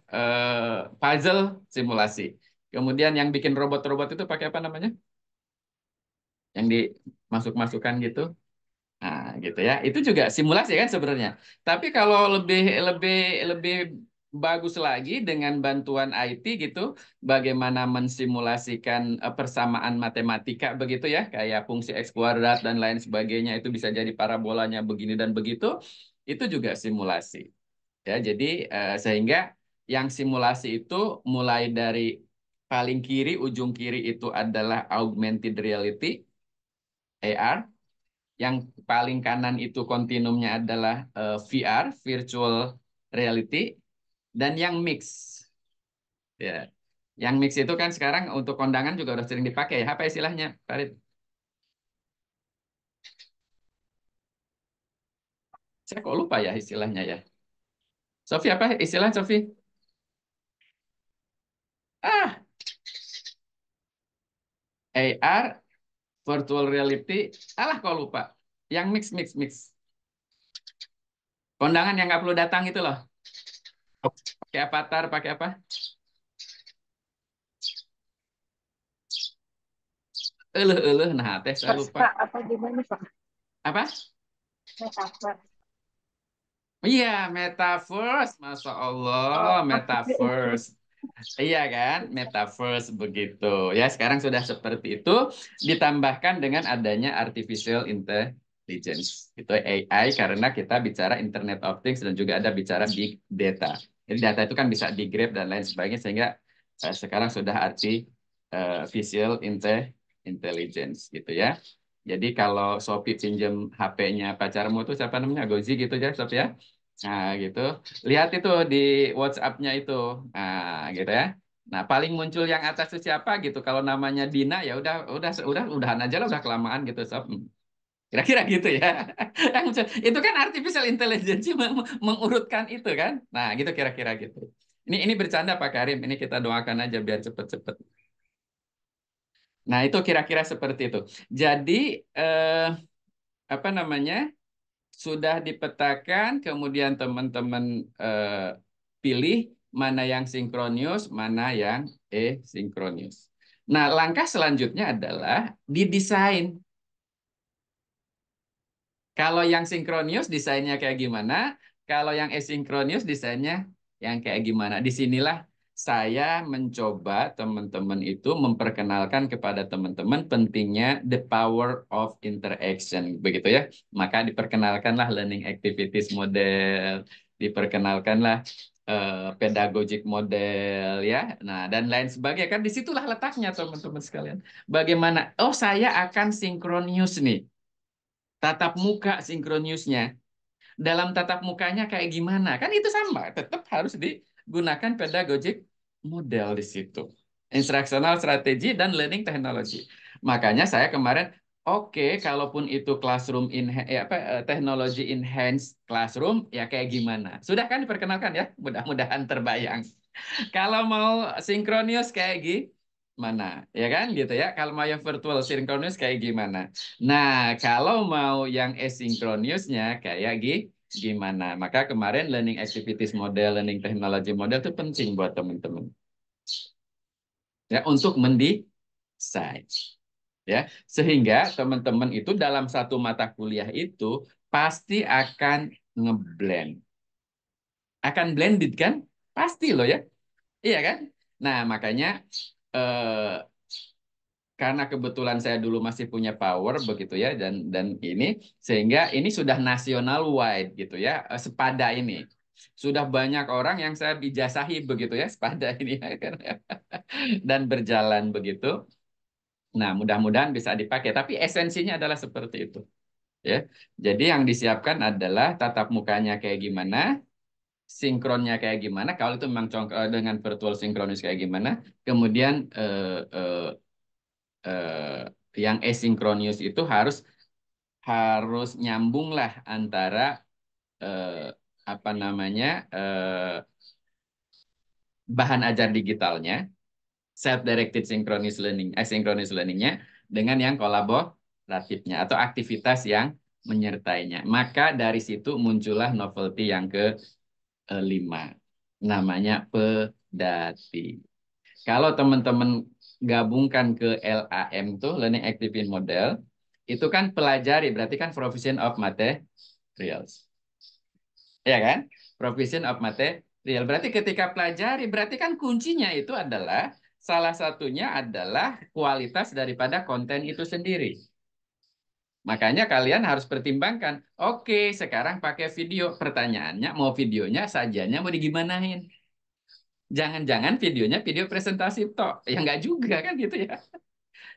Puzzle simulasi. Kemudian yang bikin robot-robot itu pakai apa namanya? Yang dimasuk-masukkan gitu. Nah, gitu ya. Itu juga simulasi kan sebenarnya. Tapi kalau lebih lebih lebih bagus lagi dengan bantuan IT gitu, bagaimana mensimulasikan persamaan matematika begitu ya, kayak fungsi X kuadrat dan lain sebagainya itu bisa jadi parabolanya begini dan begitu, itu juga simulasi. Ya, jadi sehingga yang simulasi itu mulai dari paling kiri, ujung kiri itu adalah augmented reality, AR. Yang paling kanan itu kontinumnya adalah VR, virtual reality, dan yang mix. Ya, yang mix itu kan sekarang untuk kondangan juga udah sering dipakai. Apa istilahnya, Farid? Saya kok lupa ya istilahnya ya. Sofi apa istilah Sofi? Ah, AR, virtual reality. Alah kok lupa. Yang mix mix mix. Kondangan yang nggak perlu datang itu loh. Pakai avatar, pakai apa? Nah teh saya lupa. Pak, apa gimana Pak? Apa? Metaver. Iya, metaverse, Masya Allah, Oh, maksudnya itu. metaverse. Iya kan, metaverse begitu. Ya, sekarang sudah seperti itu, ditambahkan dengan adanya artificial intelligence. Itu AI karena kita bicara Internet of Things dan juga ada bicara big data. Jadi data itu kan bisa di-grab dan lain sebagainya sehingga sekarang sudah artificial intelligence gitu ya. Jadi kalau Sophie pinjam HP-nya pacarmu itu siapa namanya? Gozi gitu ya, Sophie ya. Nah, gitu. Lihat itu di WhatsApp-nya itu. Nah, gitu ya. Nah, paling muncul yang atas itu siapa gitu. Kalau namanya Dina ya udahan aja lah udah kelamaan gitu, Sob. Kira-kira gitu ya. Itu kan artificial intelligence mengurutkan itu kan. Nah, gitu kira-kira gitu. Ini bercanda Pak Karim. Ini kita doakan aja biar cepet-cepet. Nah, itu kira-kira seperti itu. Jadi apa namanya? Sudah dipetakan, kemudian teman-teman pilih mana yang sinkronius, mana yang asinkronus. Nah, langkah selanjutnya adalah didesain. Kalau yang sinkronius desainnya kayak gimana? Kalau yang asinkronus desainnya yang kayak gimana? Disinilah saya mencoba teman-teman itu memperkenalkan kepada teman-teman pentingnya the power of interaction, begitu ya. Maka diperkenalkanlah learning activities model, diperkenalkanlah pedagogic model ya. Nah, dan lain sebagainya kan disitulah letaknya teman-teman sekalian. Bagaimana? Oh, saya akan sinkronius nih. Tatap muka sinkroniusnya. Dalam tatap mukanya kayak gimana? Kan itu sama, tetap harus digunakan pedagogic model di situ. Instructional strategy dan learning technology. Makanya saya kemarin oke, kalaupun itu classroom teknologi enhanced classroom ya kayak gimana? Sudah kan diperkenalkan ya? Mudah-mudahan terbayang. Kalau mau sinkronius kayak gimana? Ya kan gitu ya. Kalau mau yang virtual sinkronus kayak gimana? Nah, kalau mau yang asinkronusnya kayak gimana? Maka kemarin learning activities model, learning technology model itu penting buat teman-teman. Ya, untuk mendesain. Ya, sehingga teman-teman itu dalam satu mata kuliah itu pasti akan ngeblend. Akan blended kan? Pasti loh ya. Iya kan? Nah, makanya eh, karena kebetulan saya dulu masih punya power begitu ya dan ini sehingga ini sudah nasional wide gitu ya sepada ini sudah banyak orang yang saya bijasahi begitu ya sepada ini ya kan? Dan berjalan begitu. Nah, mudah-mudahan bisa dipakai tapi esensinya adalah seperti itu ya. Jadi yang disiapkan adalah tatap mukanya kayak gimana, sinkronnya kayak gimana kalau itu memang dengan virtual sinkronis kayak gimana, kemudian eh, yang asinkronus itu harus harus nyambung lah antara eh, apa namanya bahan ajar digitalnya, self-directed synchronous learning, asynchronous learningnya dengan yang kolaboratifnya atau aktivitas yang menyertainya. Maka dari situ muncullah novelty yang kelima, namanya pedati. Kalau teman-teman gabungkan ke LAM tuh, Learning Activity Model, itu kan pelajari, berarti kan provision of materials. Ya kan? Provision of material. Berarti ketika pelajari, berarti kan kuncinya itu adalah, salah satunya adalah kualitas daripada konten itu sendiri. Makanya kalian harus pertimbangkan, oke, sekarang pakai video. Pertanyaannya, mau videonya, sajiannya mau digimanain? Jangan-jangan videonya video presentasi tok. Ya nggak juga kan gitu ya.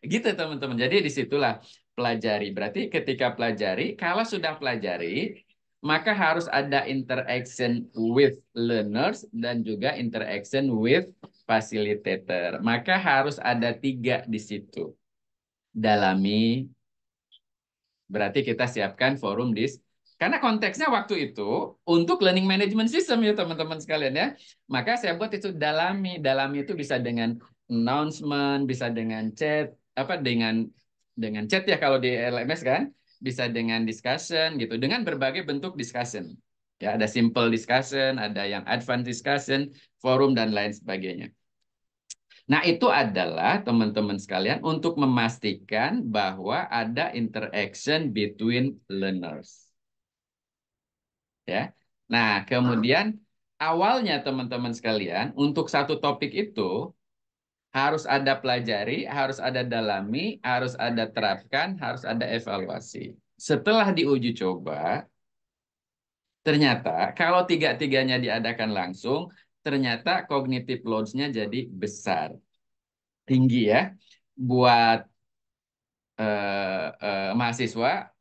Gitu teman-teman. Jadi disitulah pelajari. Berarti ketika pelajari, kalau sudah pelajari, maka harus ada interaction with learners dan juga interaction with facilitator. Maka harus ada tiga di situ. Dalami, berarti kita siapkan forum karena konteksnya waktu itu untuk learning management system ya teman-teman sekalian ya. Maka saya buat itu dalami. Dalami itu bisa dengan announcement, bisa dengan chat, apa dengan chat ya kalau di LMS kan, bisa dengan discussion gitu, dengan berbagai bentuk discussion. Ya, ada simple discussion, ada yang advanced discussion, forum dan lain sebagainya. Nah, itu adalah teman-teman sekalian untuk memastikan bahwa ada interaction between learners. Ya. Nah, kemudian awalnya teman-teman sekalian untuk satu topik itu harus ada pelajari, harus ada dalami, harus ada terapkan, harus ada evaluasi. Setelah diuji coba, ternyata kalau tiga-tiganya diadakan langsung, ternyata cognitive loads-nya jadi besar, tinggi ya. Buat mahasiswa,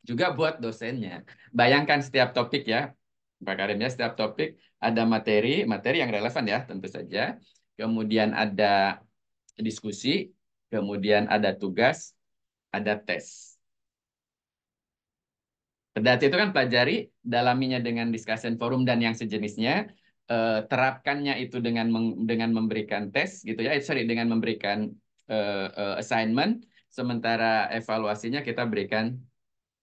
juga buat dosennya. Bayangkan setiap topik ya, Pak Karim ya, setiap topik ada materi, materi yang relevan ya tentu saja. Kemudian ada diskusi, kemudian ada tugas, ada tes. Pedati itu kan pelajari, dalaminya dengan discussion forum dan yang sejenisnya, terapkannya itu dengan memberikan tes gitu ya, sorry dengan memberikan assignment, sementara evaluasinya kita berikan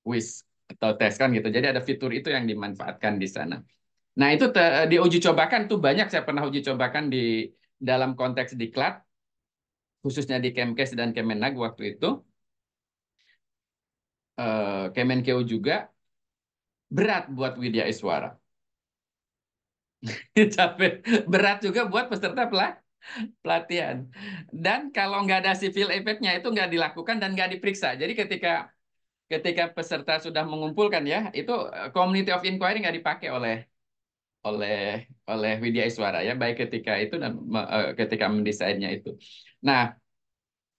quiz atau tes kan gitu. Jadi ada fitur itu yang dimanfaatkan di sana. Nah itu diuji cobakan tuh banyak saya pernah uji cobakan di dalam konteks diklat, khususnya di Kemkes dan Kemenag waktu itu. Kemenkeu juga berat buat Widya Iswara. Capek. Berat juga buat peserta pelatihan. Dan kalau nggak ada civil effect-nya itu nggak dilakukan dan nggak diperiksa. Jadi ketika ketika peserta sudah mengumpulkan ya, itu community of inquiry nggak dipakai oleh oleh Widya Iswara ya, baik ketika itu dan ketika mendesainnya itu. Nah,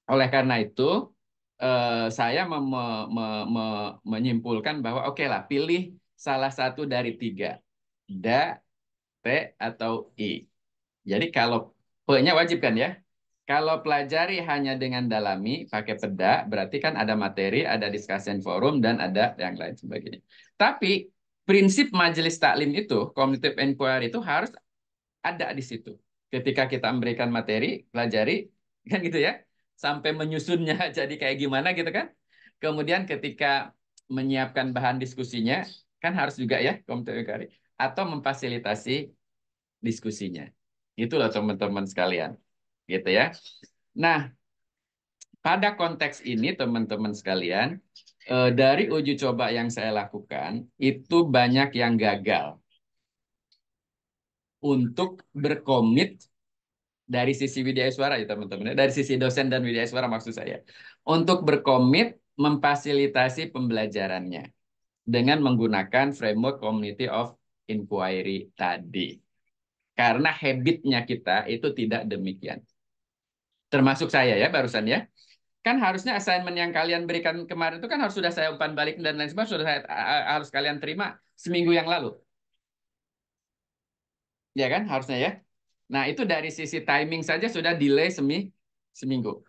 oleh karena itu saya menyimpulkan bahwa oke lah, pilih salah satu dari tiga, DA, T, atau I. Jadi kalau P-nya wajib kan ya. Kalau pelajari hanya dengan dalami, pakai peda, berarti kan ada materi, ada discussion forum, dan ada yang lain sebagainya. Tapi prinsip majelis taklim itu, cognitive inquiry itu harus ada di situ. Ketika kita memberikan materi, pelajari, kan gitu ya, sampai menyusunnya jadi kayak gimana gitu kan. Kemudian ketika menyiapkan bahan diskusinya, kan harus juga ya, cognitive inquiry, atau memfasilitasi diskusinya. Itulah teman-teman sekalian, gitu ya. Nah, pada konteks ini teman-teman sekalian, dari uji coba yang saya lakukan, itu banyak yang gagal untuk berkomit dari sisi Widya Iswara ya teman-teman, dari sisi dosen dan Widya Iswara maksud saya, untuk berkomit memfasilitasi pembelajarannya dengan menggunakan framework community of inquiry tadi. Karena habitnya kita itu tidak demikian. Termasuk saya ya barusan ya. Kan harusnya assignment yang kalian berikan kemarin itu kan harus sudah saya umpan balik dan lain sebagainya, sudah saya, harus kalian terima seminggu yang lalu. Ya kan harusnya ya. Nah, itu dari sisi timing saja sudah delay seminggu.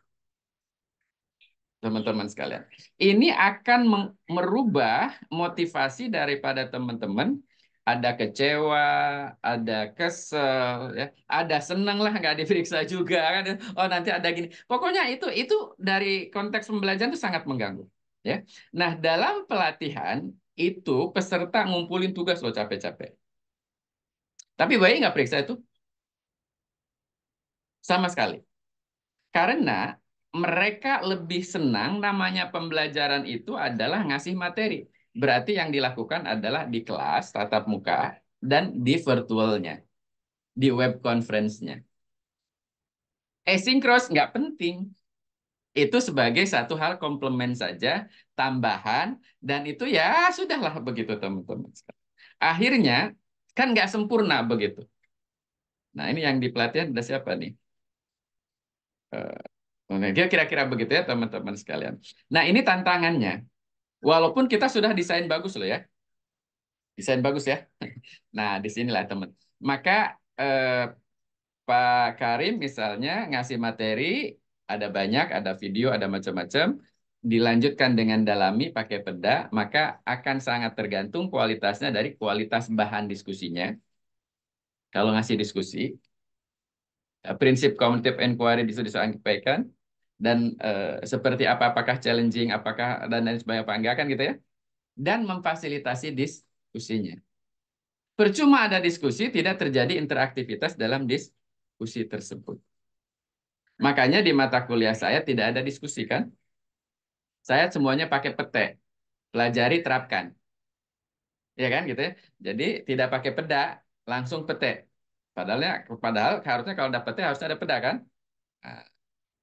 Teman-teman sekalian. Ini akan merubah motivasi daripada teman-teman. Ada kecewa, ada kesel, ya, ada senang lah nggak diperiksa juga kan. Oh nanti ada gini. Pokoknya itu dari konteks pembelajaran itu sangat mengganggu. Ya. Nah dalam pelatihan itu peserta ngumpulin tugas loh capek-capek. Tapi bayi nggak periksa itu sama sekali. Karena mereka lebih senang namanya pembelajaran itu adalah ngasih materi. Berarti yang dilakukan adalah di kelas tatap muka dan di virtualnya, di web conference-nya. Asynchronous nggak penting. Itu sebagai satu hal komplement saja, tambahan, dan itu ya sudahlah begitu teman-teman. Akhirnya kan nggak sempurna begitu. Nah ini yang di pelatihan ada siapa nih? Dia kira-kira begitu ya teman-teman sekalian. Nah ini tantangannya. Walaupun kita sudah desain bagus loh ya, desain bagus ya. Nah di sinilah teman. Maka Pak Karim misalnya ngasih materi, ada banyak, ada video, ada macam-macam, dilanjutkan dengan dalami pakai peda, maka akan sangat tergantung kualitasnya dari kualitas bahan diskusinya. Kalau ngasih diskusi, prinsip cognitive inquiry itu disampaikan, dan seperti apa, apakah challenging, apakah dan lain sebagainya, apa enggak kan gitu ya. Dan memfasilitasi diskusinya. Percuma ada diskusi, tidak terjadi interaktivitas dalam diskusi tersebut. Makanya di mata kuliah saya tidak ada diskusi kan. Saya semuanya pakai petek, pelajari, terapkan. Ya kan gitu ya. Jadi tidak pakai peda, langsung petek. Padahal harusnya kalau ada petek harusnya ada peda kan. Nah,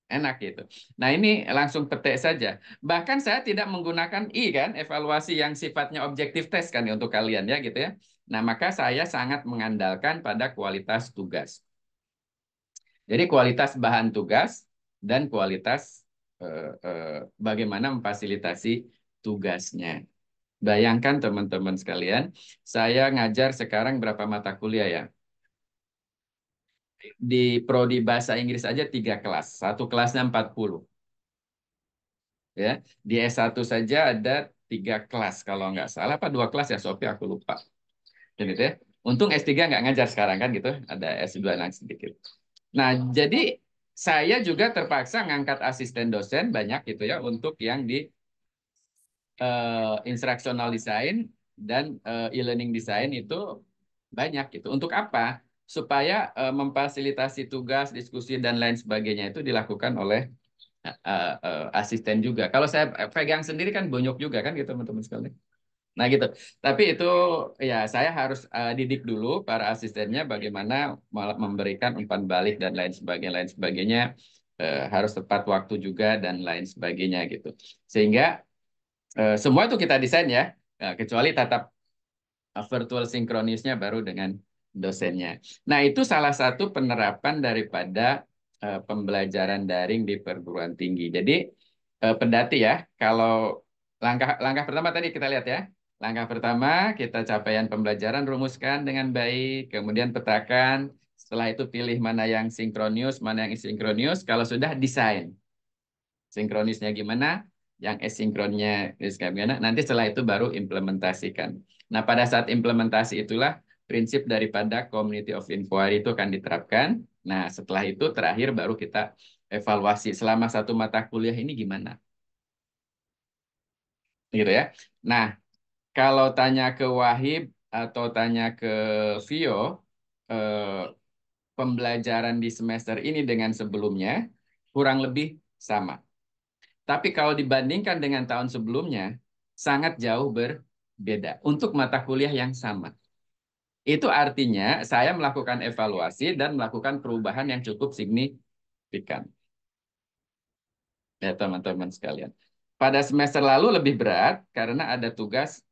enak gitu. Nah ini langsung petik saja. Bahkan saya tidak menggunakan I kan, evaluasi yang sifatnya objektif test kan ya, untuk kalian ya gitu ya. Nah maka saya sangat mengandalkan pada kualitas tugas. Jadi kualitas bahan tugas dan kualitas bagaimana memfasilitasi tugasnya. Bayangkan teman-teman sekalian, saya ngajar sekarang berapa mata kuliah ya? Di prodi bahasa Inggris aja 3 kelas, satu kelasnya 40. Ya, di S1 saja ada 3 kelas kalau nggak salah, apa 2 kelas ya Sophie, aku lupa. Dan gitu ya. Untung S3 nggak ngajar sekarang kan gitu, ada S2 yang sedikit. Nah, jadi saya juga terpaksa ngangkat asisten dosen banyak gitu ya untuk yang di instructional design dan e-learning design itu banyak gitu. Untuk apa? Supaya memfasilitasi tugas, diskusi dan lain sebagainya itu dilakukan oleh asisten juga. Kalau saya pegang sendiri kan bonyok juga kan gitu teman-teman sekalian. Nah gitu. Tapi itu ya saya harus didik dulu para asistennya bagaimana memberikan umpan balik dan lain sebagainya harus tepat waktu juga dan lain sebagainya gitu. Sehingga semua itu kita desain ya, kecuali tatap virtual sinkronisnya baru dengan dosennya. Nah itu salah satu penerapan daripada pembelajaran daring di perguruan tinggi. Jadi pedati ya, kalau langkah pertama tadi kita lihat ya. Langkah pertama, kita capaian pembelajaran rumuskan dengan baik, kemudian petakan, setelah itu pilih mana yang sinkronius, mana yang asinkronus. Kalau sudah desain, sinkronisnya gimana, yang asinkronnya gimana, nanti setelah itu baru implementasikan. Nah, pada saat implementasi itulah prinsip daripada community of inquiry itu akan diterapkan. Nah, setelah itu terakhir baru kita evaluasi selama satu mata kuliah ini gimana. Gitu ya. Nah, kalau tanya ke Wahib atau tanya ke Vio, eh, pembelajaran di semester ini dengan sebelumnya kurang lebih sama. Tapi kalau dibandingkan dengan tahun sebelumnya, sangat jauh berbeda untuk mata kuliah yang sama. Itu artinya saya melakukan evaluasi dan melakukan perubahan yang cukup signifikan. Ya, teman-teman sekalian. Pada semester lalu lebih berat karena ada tugas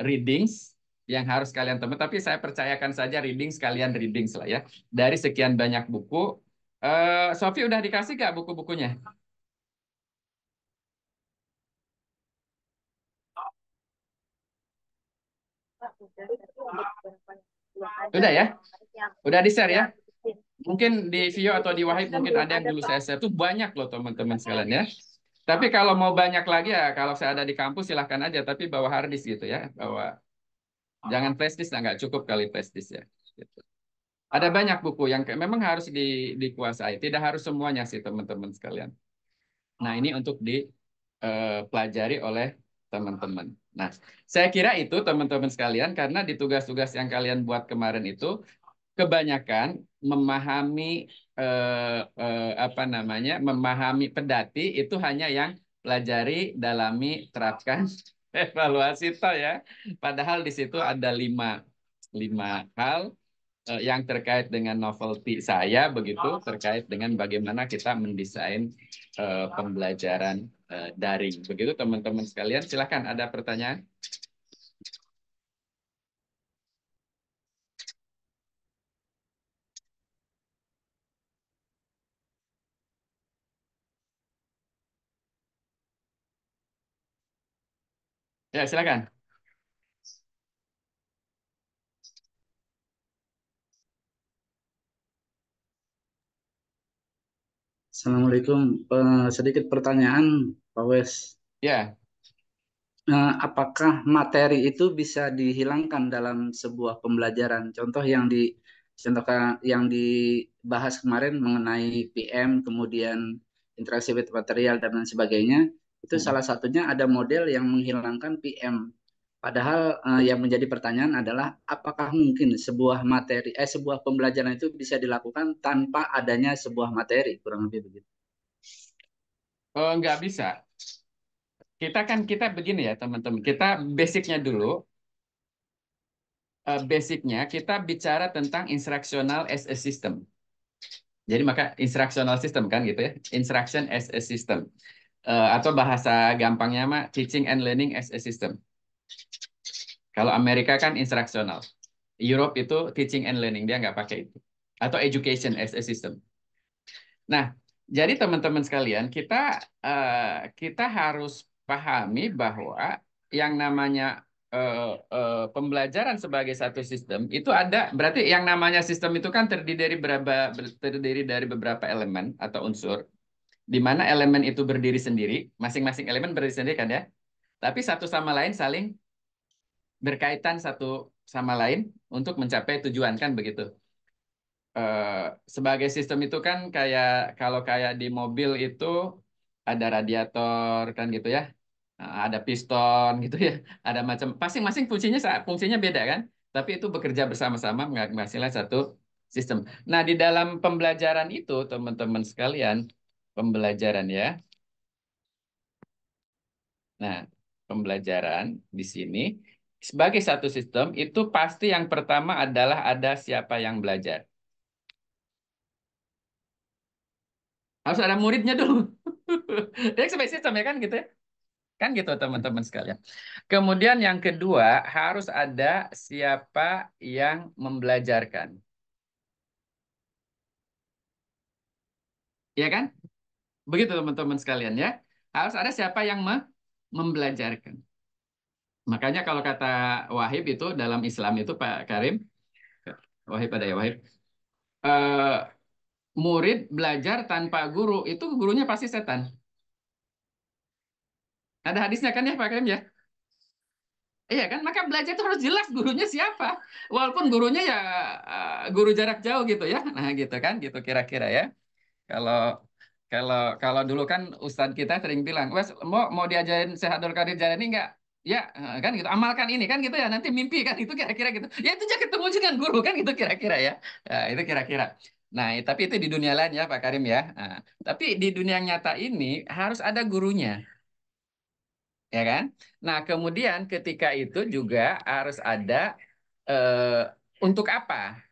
readings yang harus kalian teman. Tapi saya percayakan saja readings kalian readings lah ya. Dari sekian banyak buku, Sofi udah dikasih gak buku-bukunya? Udah ya? Udah di-share ya? Mungkin di Vio atau di Wahid mungkin ada yang dulu saya share. Itu banyak loh teman-teman sekalian ya. Tapi kalau mau banyak lagi ya, kalau saya ada di kampus silahkan aja. Tapi bawa hard disk gitu ya. Jangan flash disk, nggak cukup kali flash disk ya. Gitu. Ada banyak buku yang memang harus dikuasai. Tidak harus semuanya sih teman-teman sekalian. Nah ini untuk dipelajari oleh teman-teman. Nah saya kira itu teman-teman sekalian karena di tugas-tugas yang kalian buat kemarin itu kebanyakan memahami apa namanya memahami pedati itu hanya yang pelajari, dalami, terapkan, evaluasi toh ya. Padahal di situ ada lima hal yang terkait dengan novelty saya begitu terkait dengan bagaimana kita mendesain pembelajaran daring. Begitu teman-teman sekalian. Silakan ada pertanyaan? Ya silakan. Assalamualaikum. Sedikit pertanyaan, Pak Wes. Ya. Apakah materi itu bisa dihilangkan dalam sebuah pembelajaran? Contohkan yang dibahas kemarin mengenai PM, kemudian interaksi with material dan lain sebagainya. Itu salah satunya ada model yang menghilangkan PM. Padahal yang menjadi pertanyaan adalah apakah mungkin sebuah pembelajaran itu bisa dilakukan tanpa adanya sebuah materi, kurang lebih begitu. Nggak bisa. Kita begini ya teman-teman. Kita basicnya dulu. Basicnya kita bicara tentang instructional as a system. Jadi maka instructional system kan gitu ya. Instruction as a system. Atau bahasa gampangnya mah teaching and learning as a system. Kalau Amerika kan instructional. Europe itu teaching and learning. Dia nggak pakai itu. Atau education as a system. Nah, jadi teman-teman sekalian, kita harus pahami bahwa yang namanya pembelajaran sebagai satu sistem itu ada, berarti yang namanya sistem itu kan terdiri dari beberapa elemen atau unsur, di mana elemen itu berdiri sendiri, masing-masing elemen berdiri sendiri kan ya, tapi satu sama lain saling berkaitan satu sama lain untuk mencapai tujuan kan begitu. Sebagai sistem itu kan kayak kalau kayak di mobil itu ada radiator kan gitu ya. Ada piston gitu ya. Ada macam masing-masing fungsinya beda kan. Tapi itu bekerja bersama-sama menghasilkan satu sistem. Nah, di dalam pembelajaran itu teman-teman sekalian pembelajaran ya. Nah, pembelajaran di sini sebagai satu sistem itu pasti yang pertama adalah ada siapa yang belajar. Harus ada muridnya dulu. Jadi sebagai sistem ya kan gitu ya. Kan gitu teman-teman sekalian. Kemudian yang kedua harus ada siapa yang membelajarkan. Ya kan? Begitu teman-teman sekalian ya. Harus ada siapa yang membelajarkan. Makanya kalau kata Wahib itu dalam Islam itu Pak Karim, Wahib ada ya Wahib. Eh, murid belajar tanpa guru itu gurunya pasti setan. Ada hadisnya kan ya Pak Karim ya? Iya kan? Maka belajar itu harus jelas gurunya siapa. Walaupun gurunya ya guru jarak jauh gitu ya. Nah gitu kan, gitu kira-kira ya. Kalau kalau kalau dulu kan Ustadz kita sering bilang, Wes mau diajarin Syahadul Qadir Jalani nggak? Ya kan gitu. Amalkan ini kan gitu ya. Nanti mimpi kan itu kira-kira gitu. Ya itu aja ketemu dengan guru kan gitu kira-kira ya. Ya, itu kira-kira. Nah, tapi itu di dunia lain ya Pak Karim ya. Nah, tapi di dunia nyata ini harus ada gurunya, ya kan? Nah, kemudian ketika itu juga harus ada eh, untuk apa?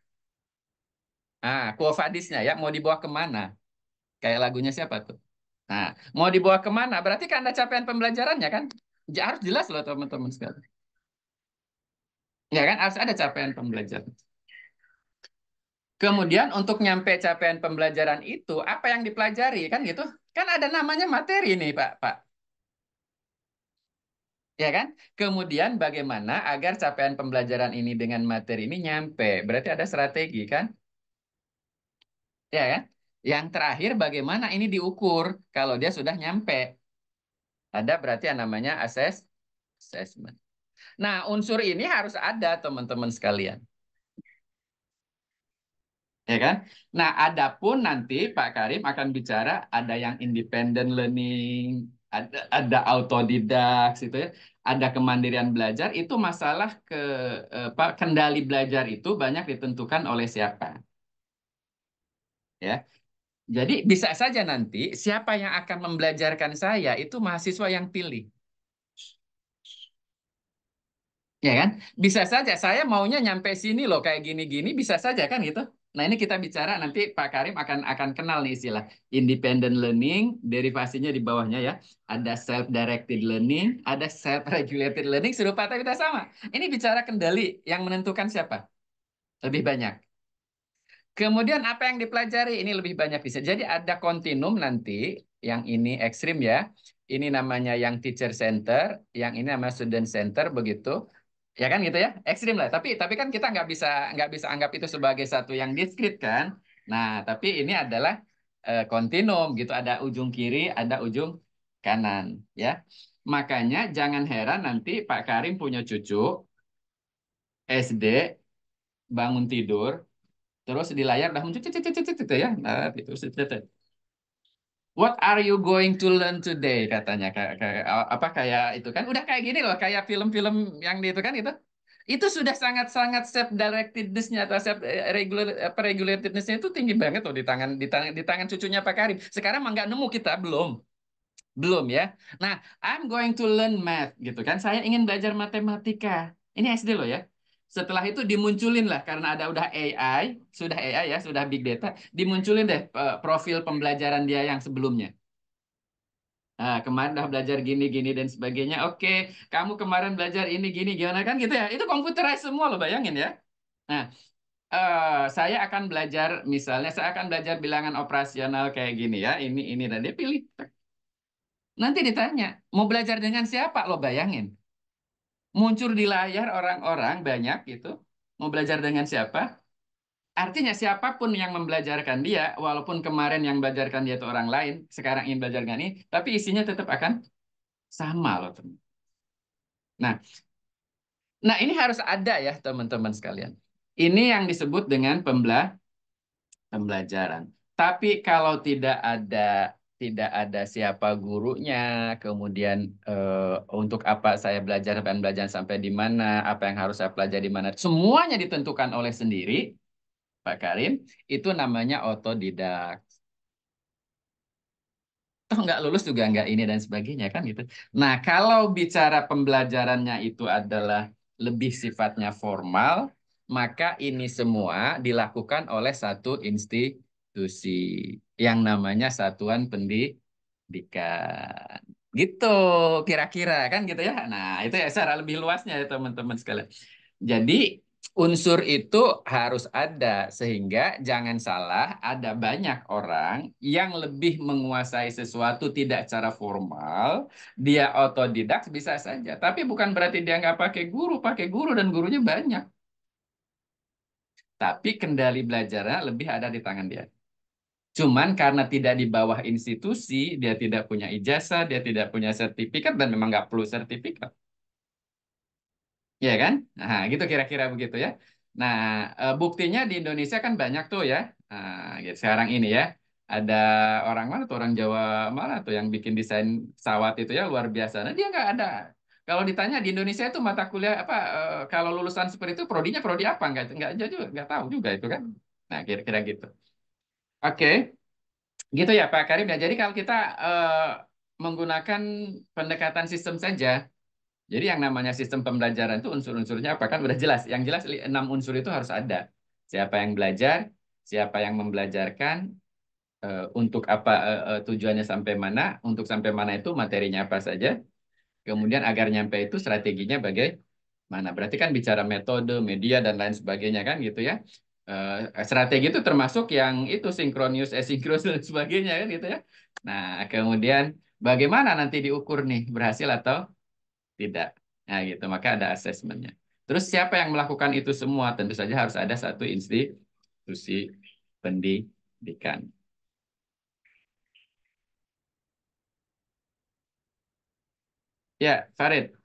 Quo vadisnya ya, mau dibawa kemana? Kayak lagunya siapa tuh? Nah, mau dibawa kemana? Berarti kan ada capaian pembelajarannya kan? Harus jelas loh teman-teman sekalian. Ya kan, harus ada capaian pembelajaran. Kemudian untuk nyampe capaian pembelajaran itu, apa yang dipelajari kan gitu? Kan ada namanya materi nih Pak. Ya kan? Kemudian bagaimana agar capaian pembelajaran ini dengan materi ini nyampe? Berarti ada strategi kan? Ya kan? Yang terakhir bagaimana ini diukur kalau dia sudah nyampe? Ada berarti yang namanya assessment. Nah, unsur ini harus ada teman-teman sekalian. Ya kan? Nah, adapun nanti Pak Karim akan bicara ada yang independent learning, ada autodidak gitu ya. Ada kemandirian belajar, itu masalah kendali belajar itu banyak ditentukan oleh siapa, ya. Jadi bisa saja nanti siapa yang akan membelajarkan saya itu mahasiswa yang pilih. Ya kan? Bisa saja saya maunya nyampe sini loh kayak gini-gini bisa saja kan gitu. Nah, ini kita bicara nanti Pak Karim akan kenal nih istilah independent learning, derivasinya di bawahnya ya. Ada self directed learning, ada self regulated learning serupa tapi tidak sama. Ini bicara kendali yang menentukan siapa? Lebih banyak. Kemudian apa yang dipelajari ini lebih banyak bisa. Jadi ada kontinum nanti yang ini ekstrim ya. Ini namanya yang teacher center, yang ini namanya student center begitu. Ya kan gitu ya, ekstrim lah. Tapi kan kita nggak bisa anggap itu sebagai satu yang diskrit kan. Nah, tapi ini adalah kontinum gitu. Ada ujung kiri, ada ujung kanan ya. Makanya jangan heran nanti Pak Karim punya cucu SD bangun tidur, terus di layar udah muncul gitu ya. Nah, itu What are you going to learn today katanya apa kayak itu kan udah kayak gini loh kayak film-film yang di itu kan itu. Itu sudah sangat-sangat self directedness-nya atau self regulatedness-nya itu tinggi banget loh di tangan cucunya Pak Karim. Sekarang mah nggak nemu kita belum. Belum ya. Nah, I'm going to learn math gitu kan. Saya ingin belajar matematika. Ini SD loh ya. Setelah itu dimunculin lah karena ada udah AI, sudah AI ya, sudah big data, dimunculin deh profil pembelajaran dia yang sebelumnya. Nah, kemarin udah belajar gini gini dan sebagainya. Oke, kamu kemarin belajar ini gini gimana kan gitu ya. Itu computerized semua loh bayangin ya. Nah, saya akan belajar misalnya saya akan belajar bilangan operasional kayak gini ya. Ini dan dia pilih. Nanti ditanya, mau belajar dengan siapa? Lo bayangin. Muncul di layar orang-orang banyak gitu. Mau belajar dengan siapa? Artinya siapapun yang membelajarkan dia, walaupun kemarin yang belajarkan dia itu orang lain, sekarang ingin belajar dengan ini, tapi isinya tetap akan sama loh, teman. Nah, nah ini harus ada ya, teman-teman sekalian. Ini yang disebut dengan pembelajaran. Tapi kalau tidak ada siapa gurunya, kemudian untuk apa saya belajar dan belajar sampai di mana, apa yang harus saya pelajari di mana, semuanya ditentukan oleh sendiri, Pak Karim, itu namanya otodidak. toh nggak lulus juga nggak ini dan sebagainya kan gitu. Nah, kalau bicara pembelajarannya itu adalah lebih sifatnya formal, maka ini semua dilakukan oleh satu institusi yang namanya Satuan Pendidikan. Gitu kira-kira kan gitu ya. Nah, itu ya secara lebih luasnya ya teman-teman sekalian. Jadi unsur itu harus ada sehingga jangan salah ada banyak orang yang lebih menguasai sesuatu tidak secara formal, dia otodidak bisa saja. Tapi bukan berarti dia nggak pakai guru dan gurunya banyak. Tapi kendali belajarnya lebih ada di tangan dia. Cuman karena tidak di bawah institusi, dia tidak punya ijazah, dia tidak punya sertifikat dan memang nggak perlu sertifikat. Ya kan? Nah, gitu kira-kira begitu ya. Nah, buktinya di Indonesia kan banyak tuh ya. Nah, gitu. Sekarang ini ya, ada orang mana tuh, orang Jawa mana tuh yang bikin desain pesawat itu ya luar biasa. Nah, dia nggak ada. Kalau ditanya di Indonesia itu mata kuliah apa, kalau lulusan seperti itu prodinya prodi apa? Nggak aja juga, nggak tahu juga itu kan. Nah, kira-kira gitu. Oke, gitu ya Pak Karim ya. Jadi kalau kita menggunakan pendekatan sistem saja, jadi yang namanya sistem pembelajaran itu unsur-unsurnya apa kan udah jelas. Yang jelas 6 unsur itu harus ada. Siapa yang belajar, siapa yang membelajarkan, untuk apa, tujuannya sampai mana, untuk sampai mana itu materinya apa saja. Kemudian agar nyampe itu strateginya bagaimana. Berarti kan bicara metode, media dan lain sebagainya kan gitu ya. Strategi itu termasuk yang itu sinkronus, asinkronus dan sebagainya kan gitu ya. Nah, kemudian bagaimana nanti diukur nih berhasil atau tidak. Nah, gitu. Maka ada asesmennya. Terus siapa yang melakukan itu semua? Tentu saja harus ada satu institusi pendidikan. Ya, Farid.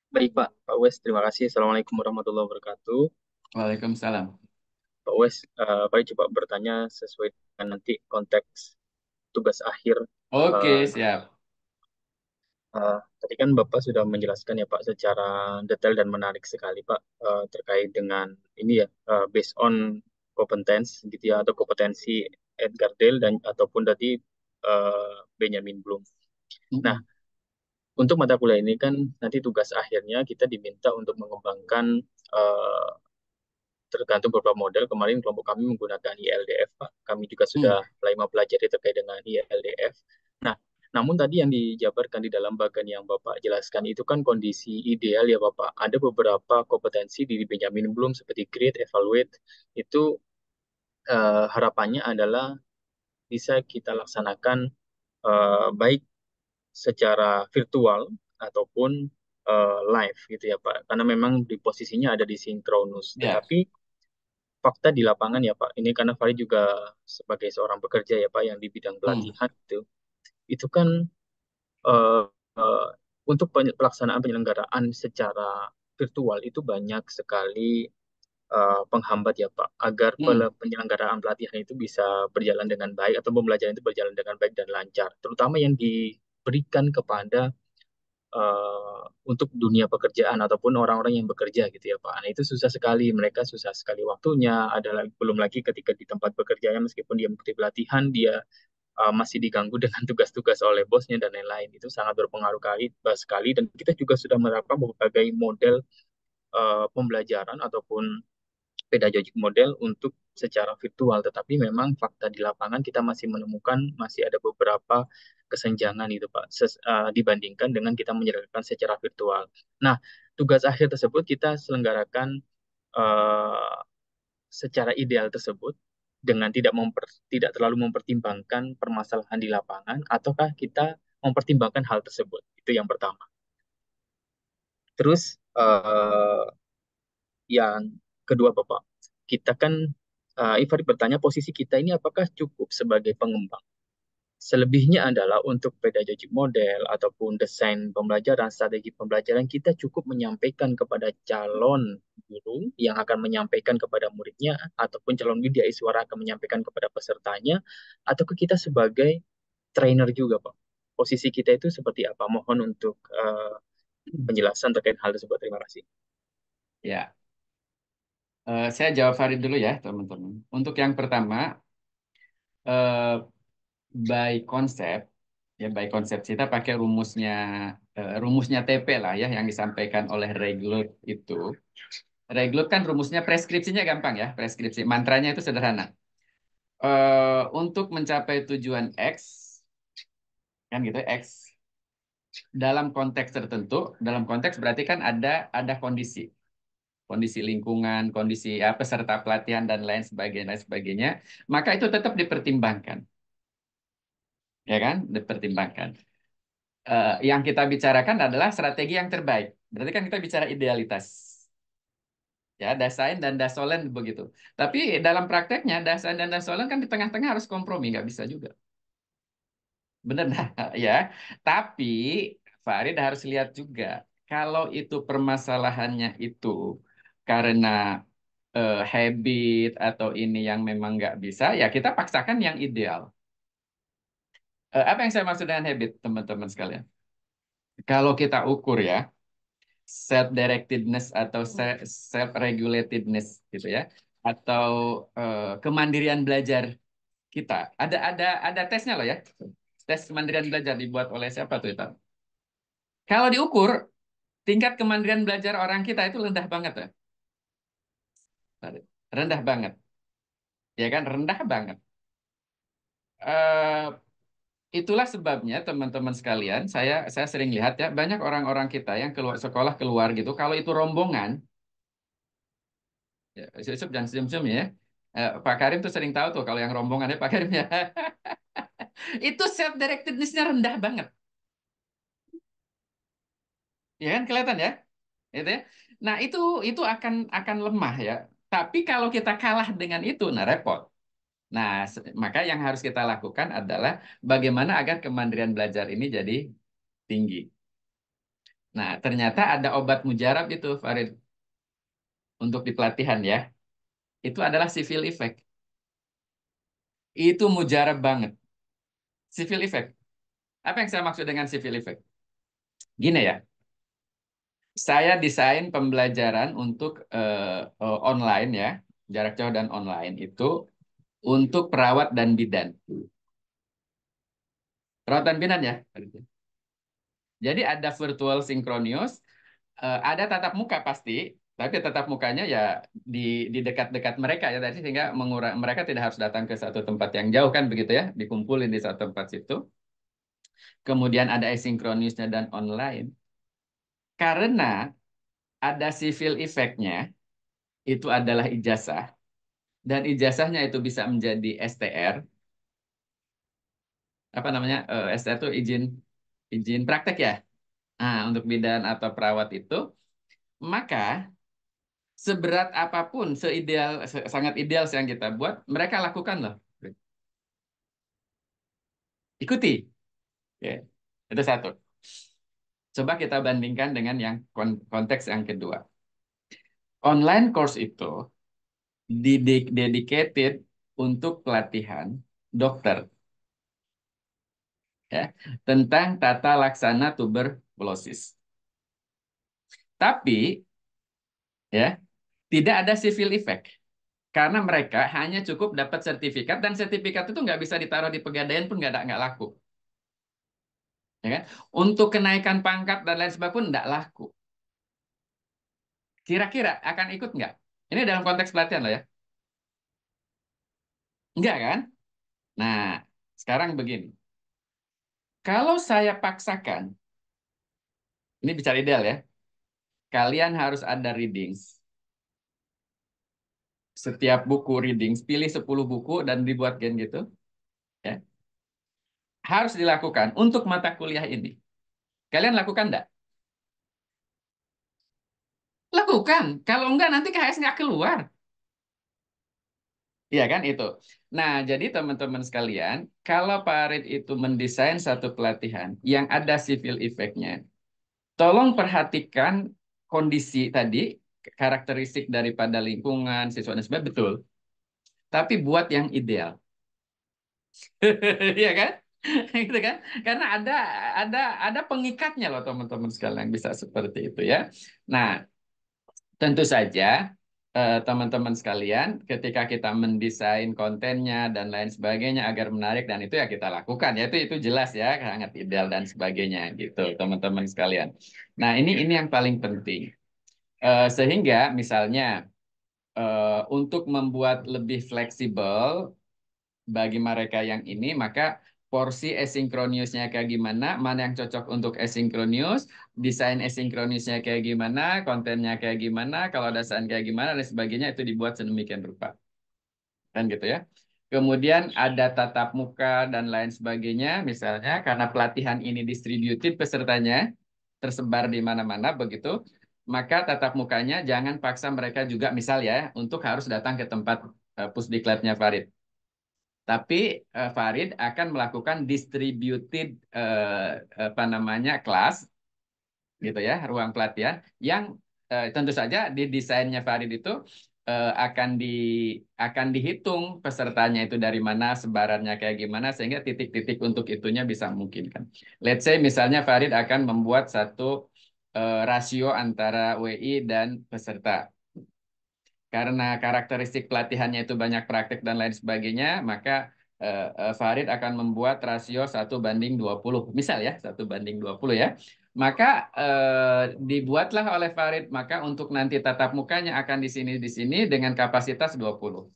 Baik Pak, Pak Wes, terima kasih. Assalamualaikum warahmatullahi wabarakatuh. Waalaikumsalam. Pak Wes, Pak coba bertanya sesuai dengan nanti konteks tugas akhir. Oke, Eh, siap. Tadi kan Bapak sudah menjelaskan ya Pak secara detail dan menarik sekali Pak terkait dengan ini ya, based on competence gitu ya, atau kompetensi Edgar Dale dan ataupun tadi Benjamin Bloom. Nah, Mm-mm. untuk mata kuliah ini kan nanti tugas akhirnya kita diminta untuk mengembangkan eh, tergantung beberapa model. Kemarin kelompok kami menggunakan ILDF, Pak. Kami juga sudah Mm. mulai mempelajari terkait dengan ILDF. Nah, namun tadi yang dijabarkan di dalam bagian yang Bapak jelaskan itu kan kondisi ideal ya Bapak. Ada beberapa kompetensi di Benjamin Bloom seperti create, evaluate, itu harapannya adalah bisa kita laksanakan baik secara virtual ataupun live gitu ya Pak. Karena memang di posisinya ada di sinkronus. Ya. Tetapi fakta di lapangan ya Pak, ini karena Farid juga sebagai seorang pekerja ya Pak yang di bidang Mm. pelatihan itu kan eh, eh, untuk pelaksanaan penyelenggaraan secara virtual itu banyak sekali penghambat ya Pak, agar Mm. penyelenggaraan pelatihan itu bisa berjalan dengan baik atau pembelajaran itu berjalan dengan baik dan lancar, terutama yang diberikan kepada untuk dunia pekerjaan ataupun orang-orang yang bekerja gitu ya Pak. Nah itu susah sekali, mereka susah sekali waktunya. Ada lagi, belum lagi ketika di tempat bekerjanya meskipun dia mengikuti pelatihan, dia masih diganggu dengan tugas-tugas oleh bosnya dan lain-lain. Itu sangat berpengaruh sekali. Dan kita juga sudah menerapkan berbagai model pembelajaran ataupun pedagogic model untuk secara virtual, tetapi memang fakta di lapangan kita masih menemukan masih ada beberapa kesenjangan itu Pak, dibandingkan dengan kita menjalankan secara virtual. Nah, tugas akhir tersebut kita selenggarakan uh, secara ideal tersebut dengan tidak terlalu mempertimbangkan permasalahan di lapangan, ataukah kita mempertimbangkan hal tersebut. Itu yang pertama. Terus yang kedua, Bapak, kita kan, Ivari bertanya posisi kita ini apakah cukup sebagai pengembang. Selebihnya adalah untuk pedagogic model ataupun desain pembelajaran, strategi pembelajaran, kita cukup menyampaikan kepada calon guru yang akan menyampaikan kepada muridnya, ataupun calon media suara akan menyampaikan kepada pesertanya, atau kita sebagai trainer juga, Pak. Posisi kita itu seperti apa? Mohon untuk penjelasan terkait hal tersebut. Terima kasih. Ya. Saya jawab Farid dulu ya, teman-teman. Untuk yang pertama, by konsep, ya by konsep kita pakai rumusnya TP lah ya yang disampaikan oleh Reglut itu. Reglut kan rumusnya preskripsinya gampang ya, preskripsi mantranya itu sederhana. Untuk mencapai tujuan X, kan gitu X dalam konteks tertentu, dalam konteks berarti kan ada kondisi lingkungan, kondisi ya, peserta pelatihan dan lain sebagainya, maka itu tetap dipertimbangkan, ya kan, dipertimbangkan. Yang kita bicarakan adalah strategi yang terbaik. Berarti kan kita bicara idealitas, ya Dasein dan Dasolen begitu. Tapi dalam prakteknya Dasein dan Dasolen kan di tengah-tengah harus kompromi, nggak bisa juga. Benar nah, ya. Tapi Farid harus lihat juga kalau itu permasalahannya itu karena habit atau ini yang memang nggak bisa, ya kita paksakan yang ideal. Apa yang saya maksud dengan habit, teman-teman sekalian? Kalau kita ukur ya, self-directedness atau self-regulatedness gitu ya, atau kemandirian belajar kita. Ada tesnya loh ya. Tes kemandirian belajar dibuat oleh siapa tuh itu? Kalau diukur, tingkat kemandirian belajar orang kita itu rendah banget ya. Rendah banget. Ya kan, rendah banget. Eh, itulah sebabnya teman-teman sekalian, saya sering lihat ya, banyak orang-orang kita yang keluar sekolah keluar gitu, kalau itu rombongan, ya, Yusuf jangan senyum-senyum ya. Pak Karim tuh sering tahu tuh kalau yang rombongan ya Pak Karim ya. Itu self directedness-nya rendah banget. Ya kan kelihatan ya? Itu ya. Nah, itu akan lemah ya. Tapi kalau kita kalah dengan itu, nah repot. Nah, maka yang harus kita lakukan adalah bagaimana agar kemandirian belajar ini jadi tinggi. Nah, ternyata ada obat mujarab itu, Farid, untuk di pelatihan ya. Itu adalah civil effect. Itu mujarab banget. Civil effect. Apa yang saya maksud dengan civil effect? Gini ya, saya desain pembelajaran untuk online ya, jarak jauh dan online itu untuk perawat dan bidan. Perawat dan bidan ya. Jadi ada virtual synchronous, ada tatap muka pasti, tapi tatap mukanya ya di dekat-dekat mereka ya tadi sehingga mereka tidak harus datang ke satu tempat yang jauh kan begitu ya, dikumpulin di satu tempat situ. Kemudian ada asinkronisnya dan online. Karena ada civil effect-nya, itu adalah ijazah. Dan ijazahnya itu bisa menjadi STR, apa namanya? STR itu izin izin praktek ya. Nah, untuk bidan atau perawat itu, maka seberat apapun, sangat ideal yang kita buat, mereka lakukan loh. Ikuti. Ya. Itu satu. Coba kita bandingkan dengan yang konteks yang kedua. Online course itu dedicated untuk pelatihan dokter ya, tentang tata laksana tuberkulosis. Tapi ya, tidak ada civil effect. Karena mereka hanya cukup dapat sertifikat dan sertifikat itu nggak bisa ditaruh di pegadaian pun nggak laku. Ya kan? Untuk kenaikan pangkat dan lain sebagainya pun nggak laku. Kira-kira akan ikut nggak? Ini dalam konteks pelatihan loh ya. Enggak kan? Nah, sekarang begini. Kalau saya paksakan, ini bicara ideal ya, kalian harus ada readings. Setiap buku readings, pilih 10 buku dan dibuat gen gitu. Ya. Harus dilakukan untuk mata kuliah ini. Kalian lakukan enggak? Lakukan. Kalau enggak nanti KS nggak keluar. Iya kan itu. Nah, jadi teman-teman sekalian, kalau Pak Arid itu mendesain satu pelatihan yang ada civil effect-nya, tolong perhatikan kondisi tadi, karakteristik daripada lingkungan, siswa dan sebagainya, betul. Tapi buat yang ideal. Iya kan? Gitu kan? Karena ada ada pengikatnya loh teman-teman sekalian yang bisa seperti itu ya. Nah, tentu saja teman-teman sekalian, ketika kita mendesain kontennya dan lain sebagainya agar menarik dan itu ya kita lakukan ya itu jelas ya sangat ideal dan sebagainya gitu teman-teman sekalian. Nah ini yang paling penting. Sehingga misalnya untuk membuat lebih fleksibel bagi mereka yang ini, maka porsi asinkronusnya kayak gimana, mana yang cocok untuk asinkronus, desain asinkronusnya kayak gimana, kontennya kayak gimana, kalau ada saran kayak gimana, dan sebagainya itu dibuat sedemikian rupa. Kan gitu ya. Kemudian ada tatap muka dan lain sebagainya, misalnya karena pelatihan ini distributed pesertanya, tersebar di mana-mana begitu, maka tatap mukanya jangan paksa mereka juga misal ya, untuk harus datang ke tempat Pusdiklatnya Farid. Tapi Farid akan melakukan distributed kelas gitu ya, ruang pelatihan yang tentu saja di desainnya Farid itu akan dihitung pesertanya itu dari mana, sebarannya kayak gimana sehingga titik-titik untuk itunya bisa memungkinkan. Let's say misalnya Farid akan membuat satu rasio antara WI dan peserta. Karena karakteristik pelatihannya itu banyak praktek dan lain sebagainya, maka Farid akan membuat rasio 1:20. Misal ya, 1:20 ya. Maka dibuatlah oleh Farid, maka untuk nanti tatap mukanya akan di sini dengan kapasitas 20.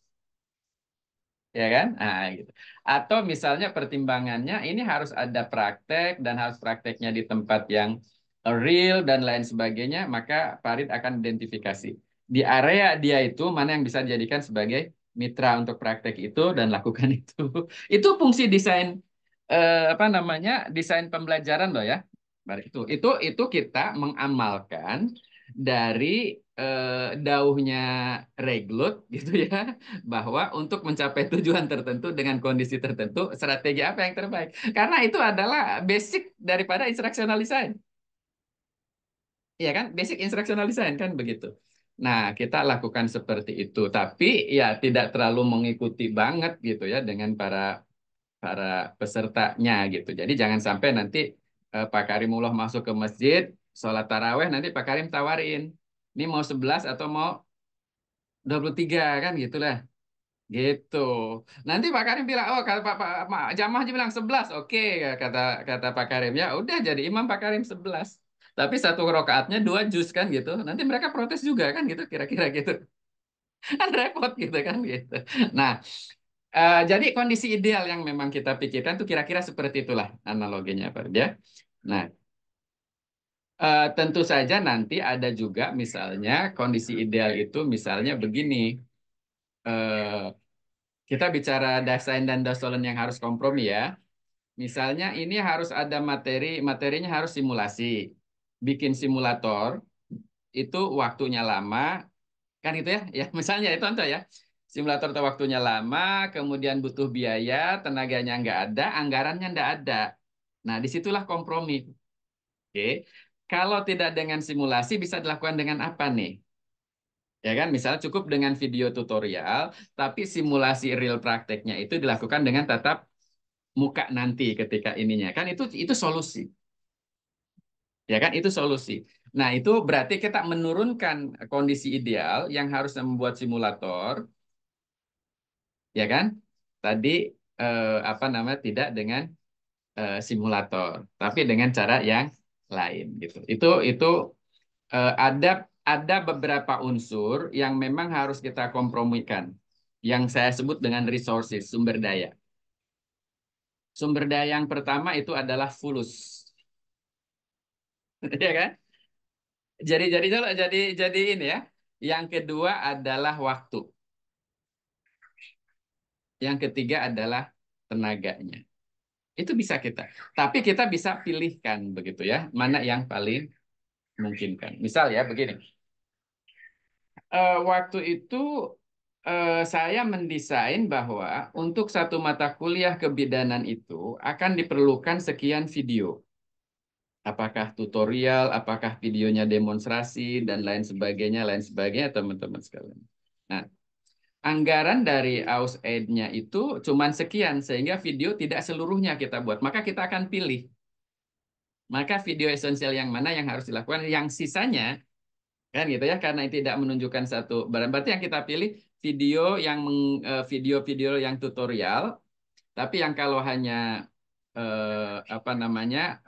Ya kan? Nah, gitu. Atau misalnya pertimbangannya ini harus ada praktek dan harus prakteknya di tempat yang real dan lain sebagainya, maka Farid akan identifikasi di area dia itu mana yang bisa dijadikan sebagai mitra untuk praktek itu dan lakukan itu. Itu fungsi desain desain pembelajaran loh ya. Itu kita mengamalkan dari dauhnya Reglut gitu ya, bahwa untuk mencapai tujuan tertentu dengan kondisi tertentu, strategi apa yang terbaik. Karena itu adalah basic daripada instructional design. Iya kan? Basic instructional design kan begitu. Nah, kita lakukan seperti itu. Tapi ya tidak terlalu mengikuti banget gitu ya dengan para para pesertanya gitu. Jadi jangan sampai nanti Pak Karimullah masuk ke masjid, sholat taraweh, nanti Pak Karim tawarin. Ini mau 11 atau mau 23 kan gitulah. Gitu. Nanti Pak Karim bilang, oh kata Pak Jamaah aja bilang 11. Oke, kata kata Pak Karim. Ya udah jadi imam Pak Karim 11. Tapi satu rokaatnya 2 juz kan gitu. Nanti mereka protes juga kan gitu, kira-kira gitu. Kan repot gitu kan gitu. Nah, jadi kondisi ideal yang memang kita pikirkan tuh kira-kira seperti itulah analoginya Pak ya. Nah, tentu saja nanti ada juga misalnya kondisi ideal itu misalnya begini. Eh, Kita bicara desain dan dosolen yang harus kompromi ya. Misalnya ini harus ada materinya harus simulasi. Bikin simulator itu waktunya lama, kan gitu ya. Ya, misalnya itu contoh ya. Simulator itu waktunya lama, kemudian butuh biaya, tenaganya nggak ada, anggarannya nggak ada. Nah, disitulah kompromi. Oke. Kalau tidak dengan simulasi bisa dilakukan dengan apa nih? Ya kan, misalnya cukup dengan video tutorial, tapi simulasi real prakteknya itu dilakukan dengan tatap muka nanti ketika ininya. Kan itu solusi. Ya kan, itu solusi. Nah, itu berarti kita menurunkan kondisi ideal yang harus membuat simulator, ya kan? Tadi tidak dengan simulator, tapi dengan cara yang lain gitu. Itu ada beberapa unsur yang memang harus kita kompromikan, yang saya sebut dengan resources, sumber daya. Sumber daya yang pertama itu adalah fulus, ya kan? Jadi ini ya. Yang kedua adalah waktu. Yang ketiga adalah tenaganya. Itu bisa kita. Tapi kita bisa pilihkan begitu ya, mana yang paling memungkinkan. Misal ya begini. Waktu itu saya mendesain bahwa untuk satu mata kuliah kebidanan itu akan diperlukan sekian video. Apakah tutorial, apakah videonya demonstrasi, dan lain sebagainya, teman-teman sekalian. Nah, anggaran dari AusAid-nya itu cuman sekian, sehingga video tidak seluruhnya kita buat. Maka kita akan pilih. Maka video esensial yang mana yang harus dilakukan, yang sisanya Kan gitu ya, karena tidak menunjukkan satu barang. Berarti yang kita pilih video yang video-video yang tutorial, tapi yang kalau hanya apa namanya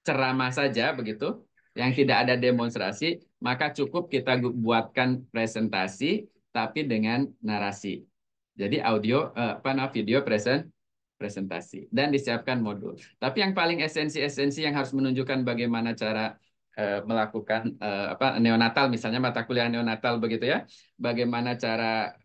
ceramah saja begitu, yang tidak ada demonstrasi, maka cukup kita buatkan presentasi tapi dengan narasi. Jadi audio apa namanya video presentasi dan disiapkan modul. Tapi yang paling esensi-esensi yang harus menunjukkan bagaimana cara melakukan apa neonatal, misalnya mata kuliah neonatal begitu ya. Bagaimana cara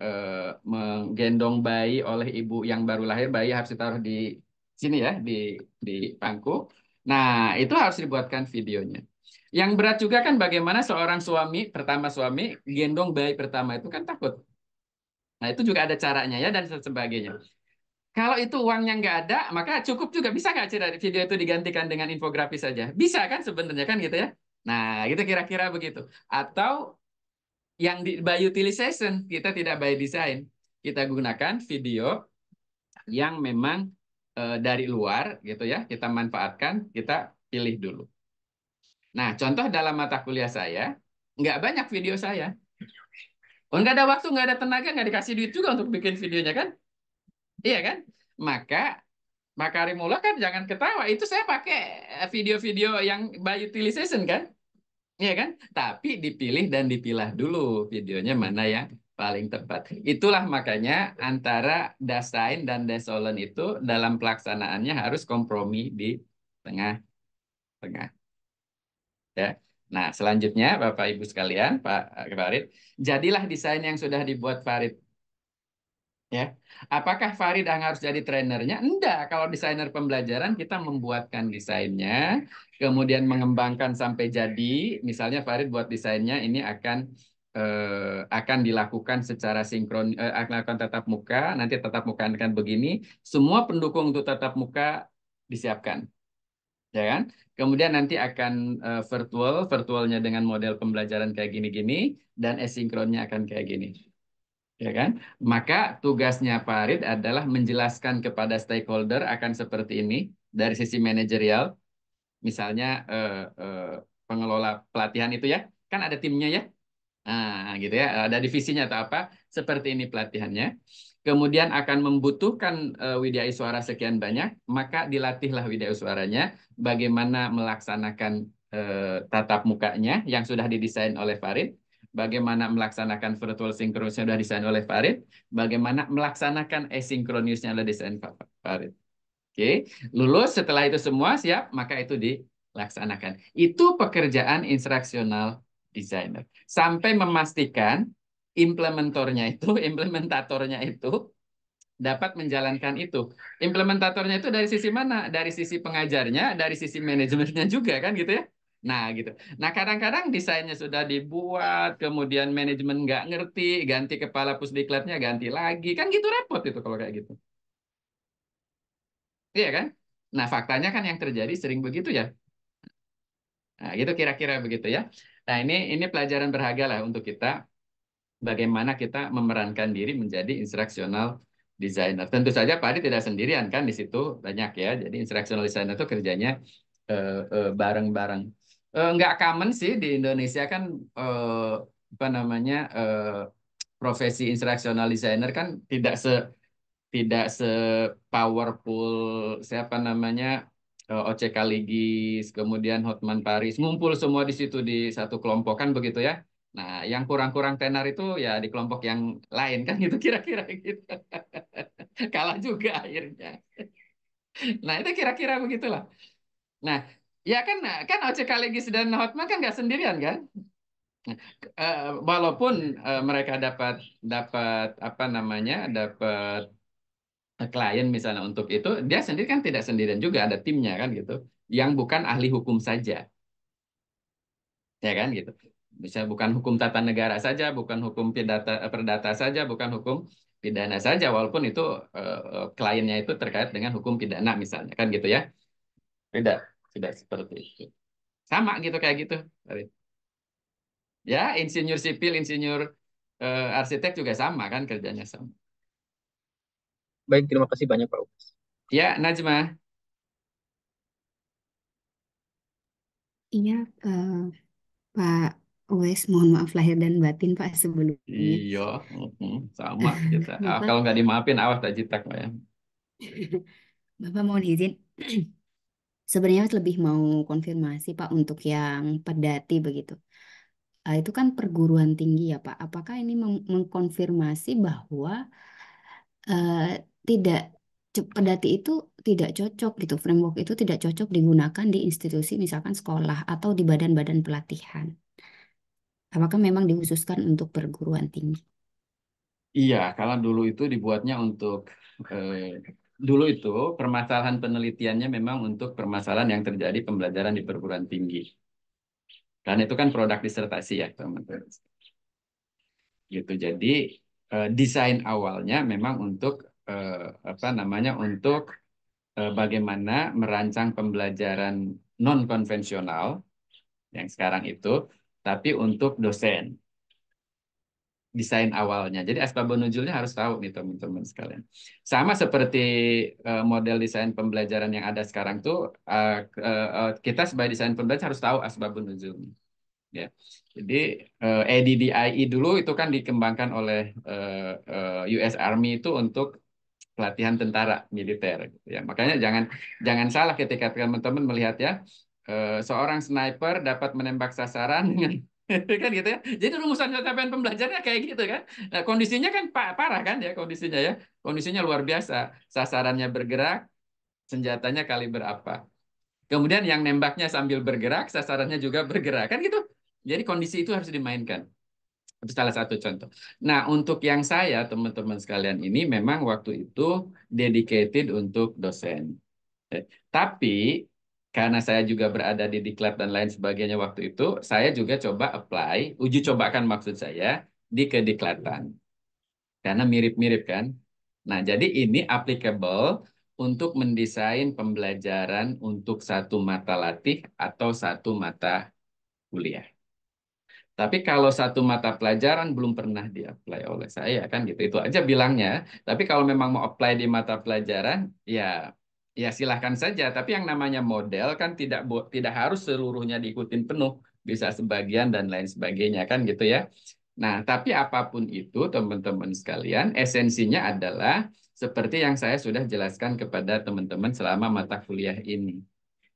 menggendong bayi oleh ibu yang baru lahir, bayi harus ditaruh di sini ya, di pangku. Nah, itu harus dibuatkan videonya. Yang berat juga kan bagaimana seorang suami, pertama suami, gendong bayi pertama itu kan takut. Nah, itu juga ada caranya ya dan sebagainya. Kalau itu uangnya nggak ada, maka cukup juga. Bisa nggak video itu digantikan dengan infografis saja? Bisa kan sebenarnya kan gitu ya. Nah, itu kira-kira begitu. Atau yang di by utilization, kita tidak by design. Kita gunakan video yang memang dari luar gitu ya. Kita manfaatkan, kita pilih dulu. Nah, contoh dalam mata kuliah saya, nggak banyak video saya. Oh, nggak ada waktu, nggak ada tenaga, nggak dikasih duit juga untuk bikin videonya kan? Iya kan? Maka Pak Karimullah kan jangan ketawa, itu saya pakai video-video yang by utilization kan? Iya kan? Tapi dipilih dan dipilah dulu videonya mana yang paling tepat. Itulah makanya antara Dasein dan Desolen itu dalam pelaksanaannya harus kompromi di tengah-tengah. Ya. Nah, selanjutnya Bapak Ibu sekalian, Pak Farid, jadilah desain yang sudah dibuat Farid. Ya, apakah Farid yang harus jadi trainernya? Enggak. Kalau desainer pembelajaran kita membuatkan desainnya, kemudian mengembangkan sampai jadi. Misalnya Farid buat desainnya ini akan dilakukan secara sinkron, akan dilakukan tatap muka. Nanti tatap muka akan begini. Semua pendukung untuk tatap muka disiapkan, ya kan? Kemudian nanti akan virtualnya dengan model pembelajaran kayak gini-gini, dan asinkronnya akan kayak gini. Ya kan? Maka tugasnya Farid adalah menjelaskan kepada stakeholder akan seperti ini dari sisi manajerial, misalnya pengelola pelatihan itu ya, kan ada timnya ya, nah gitu ya, ada divisinya atau apa, seperti ini pelatihannya. Kemudian akan membutuhkan widyaswara sekian banyak, maka dilatihlah widyaswaranya bagaimana melaksanakan tatap mukanya yang sudah didesain oleh Farid, bagaimana melaksanakan virtual synchronous yang sudah didesain oleh Farid, bagaimana melaksanakan asynchronous yang sudah didesain Farid. Oke, lulus setelah itu semua siap, maka itu dilaksanakan. Itu pekerjaan instruksional designer. Sampai memastikan implementatornya itu dapat menjalankan itu. Implementatornya itu dari sisi mana? Dari sisi pengajarnya, dari sisi manajemennya juga kan gitu ya. Nah gitu. Nah kadang-kadang desainnya sudah dibuat, kemudian manajemen nggak ngerti, ganti kepala pusdiklatnya ganti lagi, kan gitu repot itu kalau kayak gitu. Iya kan? Nah faktanya kan yang terjadi sering begitu ya. Nah gitu kira-kira begitu ya. Nah ini pelajaran berharga lah untuk kita. Bagaimana kita memerankan diri menjadi instructional designer. Tentu saja Pak Adi tidak sendirian kan di situ banyak ya. Jadi instructional designer itu kerjanya bareng-bareng. Nggak common sih di Indonesia kan apa namanya profesi instructional designer kan tidak se powerful siapa namanya OC Kaligis, kemudian Hotman Paris, ngumpul semua di situ di satu kelompok kan begitu ya. Nah, yang kurang-kurang tenar itu ya di kelompok yang lain kan gitu kira-kira gitu. Kalah juga akhirnya. Nah, itu kira-kira begitulah. Nah, ya kan kan OC Kaligis dan Hotman kan nggak sendirian kan? Walaupun mereka dapat dapat apa namanya dapat klien misalnya untuk itu, dia sendiri kan tidak sendirian juga, ada timnya kan gitu, yang bukan ahli hukum saja, ya kan gitu. Bisa bukan hukum tata negara saja, bukan hukum perdata saja, bukan hukum pidana saja, walaupun itu kliennya itu terkait dengan hukum pidana misalnya kan gitu ya. Tidak, tidak seperti itu. Sama gitu kayak gitu. Ya, insinyur sipil, insinyur arsitek juga sama kan kerjanya sama. Baik, terima kasih banyak Pak Upas. Ya, Najma. Iya, Pak Wes, mohon maaf lahir dan batin Pak sebelumnya. Iya, sama kita. Bapak, Kalau nggak dimaafin, awas tak jitak, Pak ya. Bapak mohon izin. Sebenarnya lebih mau konfirmasi Pak untuk yang Pedati begitu. Itu kan perguruan tinggi ya Pak. Apakah ini mengkonfirmasi bahwa eh, tidak Pedati itu tidak cocok gitu, framework itu tidak cocok digunakan di institusi misalkan sekolah atau di badan-badan pelatihan. Apakah memang dikhususkan untuk perguruan tinggi? Iya, kalau dulu itu dibuatnya untuk dulu itu permasalahan penelitiannya memang untuk permasalahan yang terjadi pembelajaran di perguruan tinggi. Karena itu kan produk disertasi ya, teman-teman. Gitu. Jadi desain awalnya memang untuk apa namanya untuk bagaimana merancang pembelajaran non konvensional yang sekarang itu, tapi untuk dosen. Desain awalnya. Jadi asbabun nuzulnya harus tahu nih teman-teman sekalian. Sama seperti model desain pembelajaran yang ada sekarang tuh kita sebagai desain pembelajaran harus tahu asbabun nuzulnya. Ya. Jadi ADDIE dulu itu kan dikembangkan oleh US Army itu untuk pelatihan tentara militer gitu ya. Makanya jangan jangan salah ketika teman-teman melihat ya seorang sniper dapat menembak sasaran dengan kan gitu ya. Jadi rumusan capaian pembelajarannya kayak gitu kan. Nah, kondisinya kan parah kan ya kondisinya ya. Kondisinya luar biasa. Sasarannya bergerak, senjatanya kaliber apa. Kemudian yang nembaknya sambil bergerak, sasarannya juga bergerak kan gitu. Jadi kondisi itu harus dimainkan. Itu salah satu contoh. Nah, untuk yang saya, teman-teman sekalian ini memang waktu itu dedicated untuk dosen. Tapi karena saya juga berada di diklat dan lain sebagainya waktu itu, saya juga coba apply, uji cobakan maksud saya di kediklatan. Karena mirip-mirip kan. Nah, jadi ini applicable untuk mendesain pembelajaran untuk satu mata latih atau satu mata kuliah. Tapi kalau satu mata pelajaran belum pernah di-apply oleh saya kan gitu. Itu aja bilangnya. Tapi kalau memang mau apply di mata pelajaran ya ya silahkan saja. Tapi yang namanya model kan tidak harus seluruhnya diikutin penuh. Bisa sebagian dan lain sebagainya kan gitu ya. Nah, tapi apapun itu teman-teman sekalian, esensinya adalah seperti yang saya sudah jelaskan kepada teman-teman selama mata kuliah ini.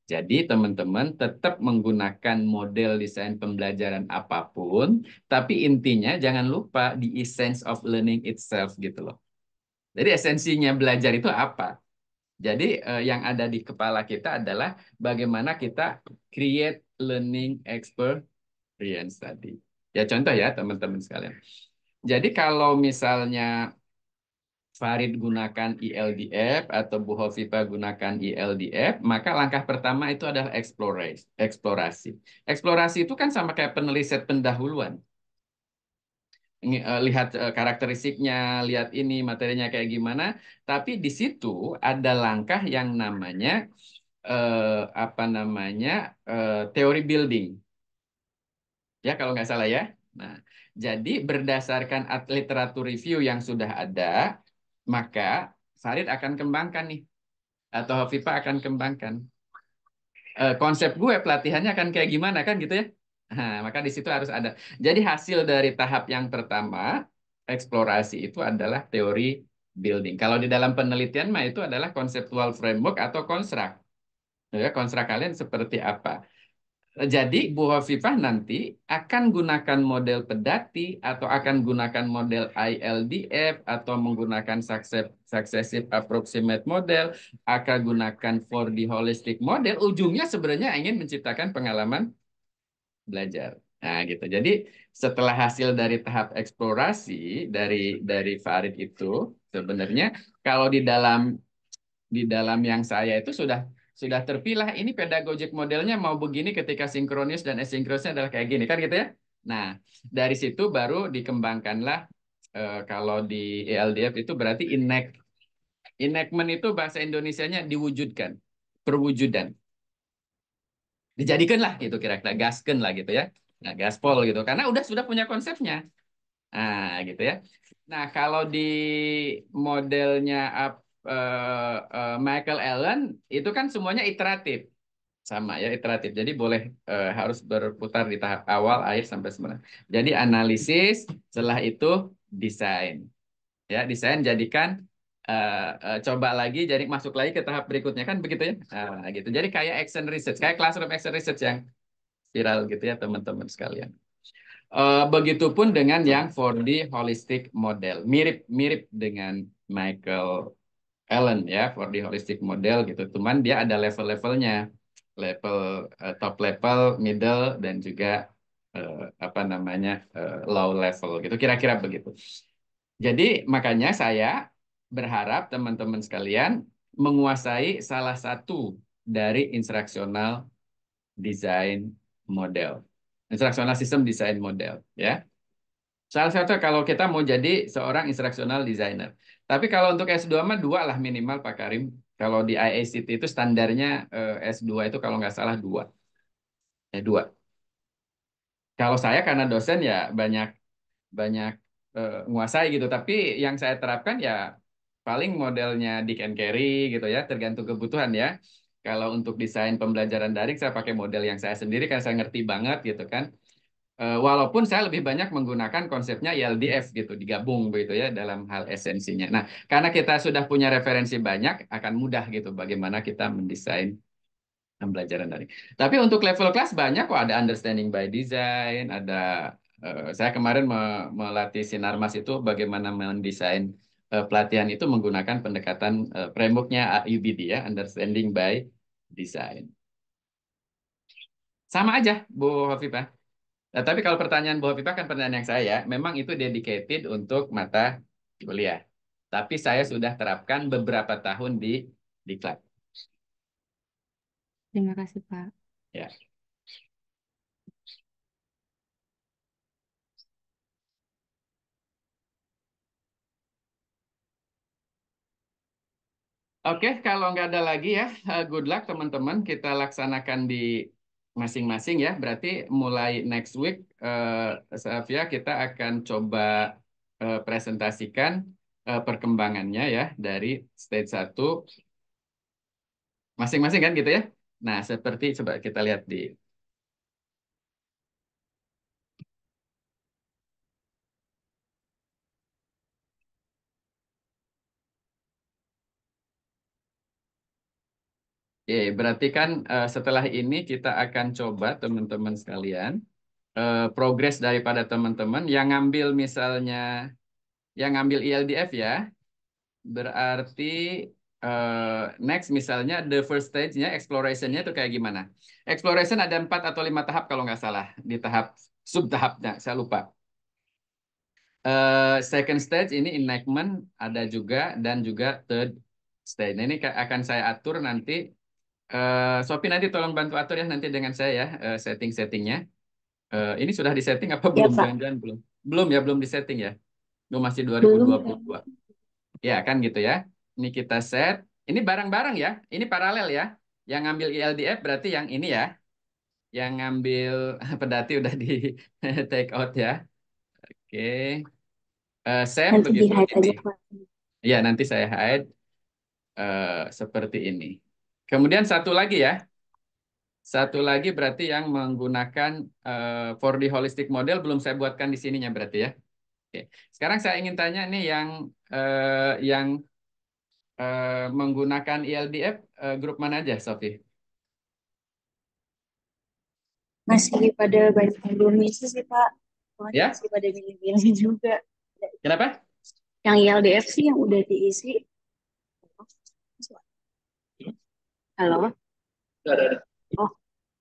Jadi teman-teman tetap menggunakan model desain pembelajaran apapun, tapi intinya jangan lupa the essence of learning itself gitu loh. Jadi esensinya belajar itu apa? Jadi yang ada di kepala kita adalah bagaimana kita create learning experience tadi. Ya contoh ya teman-teman sekalian. Jadi kalau misalnya Farid gunakan ILDF atau Bu Hovifah gunakan ILDF, maka langkah pertama itu adalah eksplorasi. Eksplorasi itu kan sama kayak penelitian pendahuluan. Lihat karakteristiknya, lihat ini materinya kayak gimana, tapi di situ ada langkah yang namanya apa namanya teori building. Ya kalau nggak salah ya. Nah, jadi berdasarkan literatur review yang sudah ada, maka Farid akan kembangkan nih, atau Hovifa akan kembangkan. Konsep gue pelatihannya akan kayak gimana kan gitu ya. Nah, maka di situ harus ada. Jadi hasil dari tahap yang pertama, eksplorasi itu adalah teori building. Kalau di dalam penelitian mah itu adalah konseptual framework atau konstruk. Ya, konstruk kalian seperti apa? Jadi Bu Hovifah nanti akan gunakan model pedati atau akan gunakan model ILDF atau menggunakan successive approximate model, akan gunakan 4D holistic model, ujungnya sebenarnya ingin menciptakan pengalaman belajar. Nah, gitu. Jadi setelah hasil dari tahap eksplorasi dari Farid itu sebenarnya kalau di dalam yang saya itu sudah terpilah ini pedagogic modelnya mau begini ketika sinkronis dan asinkronusnya adalah kayak gini kan gitu ya. Nah, dari situ baru dikembangkanlah kalau di ELDF itu berarti enactment itu bahasa Indonesianya diwujudkan, perwujudan. Dijadikan lah gitu kira-kira gasken lah gitu ya. Nah, gaspol gitu karena sudah punya konsepnya. Nah, gitu ya. Nah, kalau di modelnya Michael Allen itu kan semuanya iteratif. sama ya, iteratif. Jadi boleh harus berputar di tahap awal, akhir sampai sebenarnya. Jadi analisis, setelah itu desain. Ya, desain jadikan coba lagi, jadi masuk lagi ke tahap berikutnya kan begitu ya. Nah, gitu. Jadi kayak action research, kayak classroom action research yang viral gitu ya teman-teman sekalian. Begitupun dengan yang 4D holistic model, mirip-mirip dengan Michael Allen ya, 4D holistic model gitu. Cuman dia ada level-levelnya, level top level, middle, dan juga apa namanya low level gitu. Kira-kira begitu. Jadi makanya saya berharap teman-teman sekalian menguasai salah satu dari instructional design model, instructional system design model ya. Salah satu kalau kita mau jadi seorang instructional designer. Tapi kalau untuk S2 mah dua lah minimal Pak Karim. Kalau di IACT itu standarnya S2 itu kalau nggak salah dua. Dua. Kalau saya karena dosen ya banyak banyak menguasai gitu. Tapi yang saya terapkan ya paling modelnya Dick and Carey gitu ya, tergantung kebutuhan ya. Kalau untuk desain pembelajaran daring saya pakai model yang saya sendiri kan saya ngerti banget gitu kan. Walaupun saya lebih banyak menggunakan konsepnya ILDF gitu, digabung begitu ya dalam hal esensinya. Nah, karena kita sudah punya referensi banyak, akan mudah gitu bagaimana kita mendesain pembelajaran daring. Tapi untuk level kelas banyak kok, ada understanding by design, ada saya kemarin melatih Sinarmas itu bagaimana mendesain pelatihan itu menggunakan pendekatan frameworknya UBD ya, understanding by design. Sama aja, Bu Hovifah. Nah, tapi kalau pertanyaan Bu Hovifah kan pertanyaan yang saya, memang itu dedicated untuk mata kuliah. Tapi saya sudah terapkan beberapa tahun di diklat. Terima kasih, Pak. Ya. Oke, kalau nggak ada lagi ya, good luck teman-teman. Kita laksanakan di masing-masing ya. Berarti mulai next week, Safia, kita akan coba presentasikan perkembangannya ya dari stage 1 masing-masing kan gitu ya. Nah, seperti coba kita lihat di Oke, berarti kan setelah ini kita akan coba teman-teman sekalian progres daripada teman-teman yang ngambil misalnya yang ngambil ILDF ya, berarti next misalnya the first stage-nya exploration-nya itu kayak gimana? Exploration ada 4 atau 5 tahap kalau nggak salah di tahap sub tahapnya, saya lupa. Second stage ini enactment ada juga dan juga third stage. Nah, ini akan saya atur nanti. Sophie nanti tolong bantu atur ya nanti dengan saya ya setting-settingnya. Ini sudah disetting apa Ya, belum? Pak. Jangan-jangan belum. Belum ya, belum disetting ya. Lu masih Belum. 2022. Ya kan gitu ya. Ini kita set. Ini bareng-bareng ya. Ini paralel ya. Yang ngambil ILDF berarti yang ini ya. Yang ngambil pedati udah di take out ya. Oke. Sam Nanti di begitu hide ini. aja, Pak. Ya nanti saya hide seperti ini. Kemudian satu lagi ya. Satu lagi berarti yang menggunakan 4D holistic model belum saya buatkan di sininya berarti ya. Oke. Sekarang saya ingin tanya nih yang menggunakan ILDF grup mana aja, Sofi? Masih pada banyak yang belum isi sih, Pak. Soalnya Ya? masih pada milih-milih juga. Kenapa? Yang ILDF sih yang udah diisi. Halo?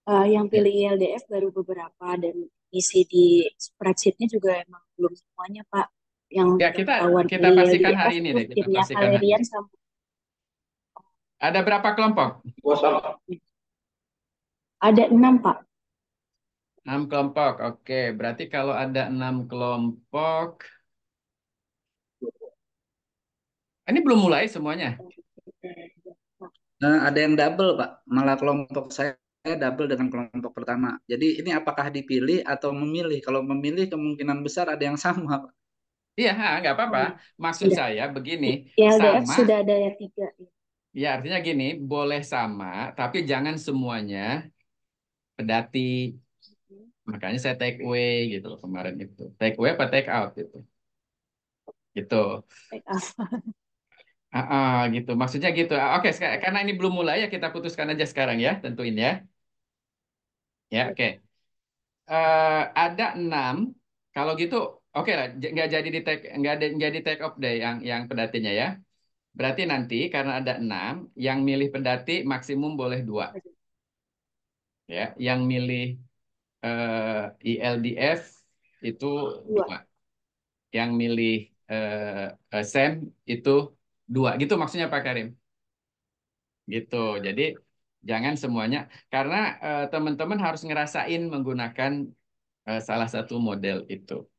Oh, yang Ya. pilih ILDF baru beberapa dan isi di spreadsheet-nya juga emang belum semuanya, Pak. Yang Ya, udah ketahuan kita pilih pastikan ILDF hari ini itu deh, kita timnya pastikan hari Valerian ini. sama Ada berapa kelompok? ada 6, Pak. 6 kelompok. Oke, berarti kalau ada 6 kelompok, ini belum mulai semuanya. Ada yang double, Pak. Malah kelompok saya double dengan kelompok pertama. Jadi ini apakah dipilih atau memilih? Kalau memilih kemungkinan besar ada yang sama, Pak. Iya, nggak apa-apa. Oh, Maksud sudah. saya begini, ILDF sama. sudah ada yang 3. Ya, artinya gini, boleh sama, tapi jangan semuanya pedati. Makanya saya take away gitu loh kemarin itu. Take away apa take out gitu. Gitu. Take off. Gitu. Maksudnya gitu. Oke, karena ini belum mulai ya kita putuskan aja sekarang ya, tentuin ya. Ya, oke. Ada 6. Kalau gitu, oke lah, nggak jadi di take, nggak di take off deh yang pedatinya ya. Berarti nanti karena ada 6, yang milih pedati maksimum boleh 2. Ya, yang milih ILDF itu 2. 2. Yang milih SEM itu 2. Gitu maksudnya Pak Karim. Gitu. Jadi jangan semuanya, karena teman-teman harus ngerasain menggunakan salah satu model itu.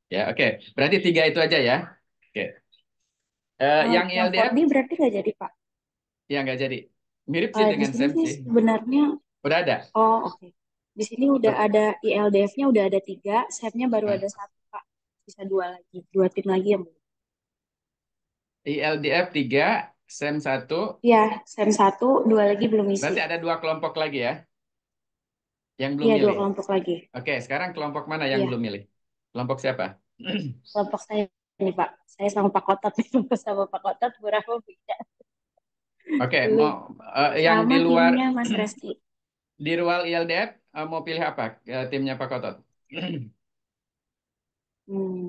Ya, oke. Berarti 3 itu aja ya. Oke. Yang Yang ILDF 4D berarti nggak jadi, Pak. ya nggak jadi. Mirip sih Di dengan sini SEM sih sih. sebenarnya, Udah ada. oh oke. Di sini udah ada ILDF-nya udah ada 3, SEM-nya baru Nah, ada 1, Pak. Bisa 2 lagi, 2 tim lagi ya, Bu. ILDF 3, SEM 1. Iya, SEM 1, 2 lagi belum isi. Berarti ada 2 kelompok lagi ya yang belum Iya, 2 milih. kelompok lagi. Oke, sekarang kelompok mana yang Iya, belum milih? Kelompok siapa? kelompok saya ini, Pak. Saya sama Pak Kotot nih, sama Pak Kotot, Bu Rahma beda. Oke, Belum. mau yang Sama di luar timnya Mas Reski. di luar ILDF mau pilih apa? Timnya Pak Kotot.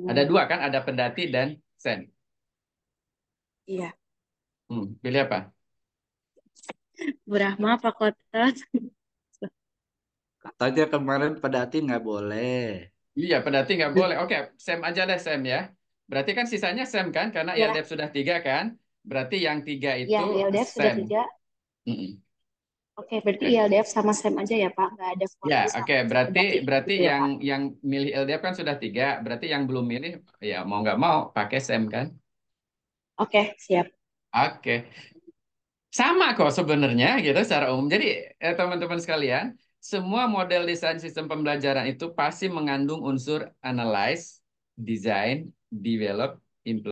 Ada Hmm, 2 kan? Ada pedati dan sen. iya. Pilih apa? Bu Rahma, Pak Kotot. Katanya kemarin pedati nggak boleh. Iya, pedati nggak boleh. Oke, sem aja deh sem ya. Berarti kan sisanya sem kan? Karena Ya, ILDF sudah 3 kan? Berarti yang 3 ya, itu ILDF sudah sem. 3. Mm-mm. Oke, berarti Oke. ILDF sama SEM aja ya, Pak. Nggak ada Ya, 4D oke. sama Berarti pedati berarti gitu ya, yang Pak. milih LDF kan sudah 3. Berarti yang belum milih, ya mau nggak mau pakai sem kan? Oke, siap. Oke. Sama kok sebenarnya gitu secara umum. Jadi teman-teman sekalian, semua model desain sistem pembelajaran itu pasti mengandung unsur analyze, design, develop, implement.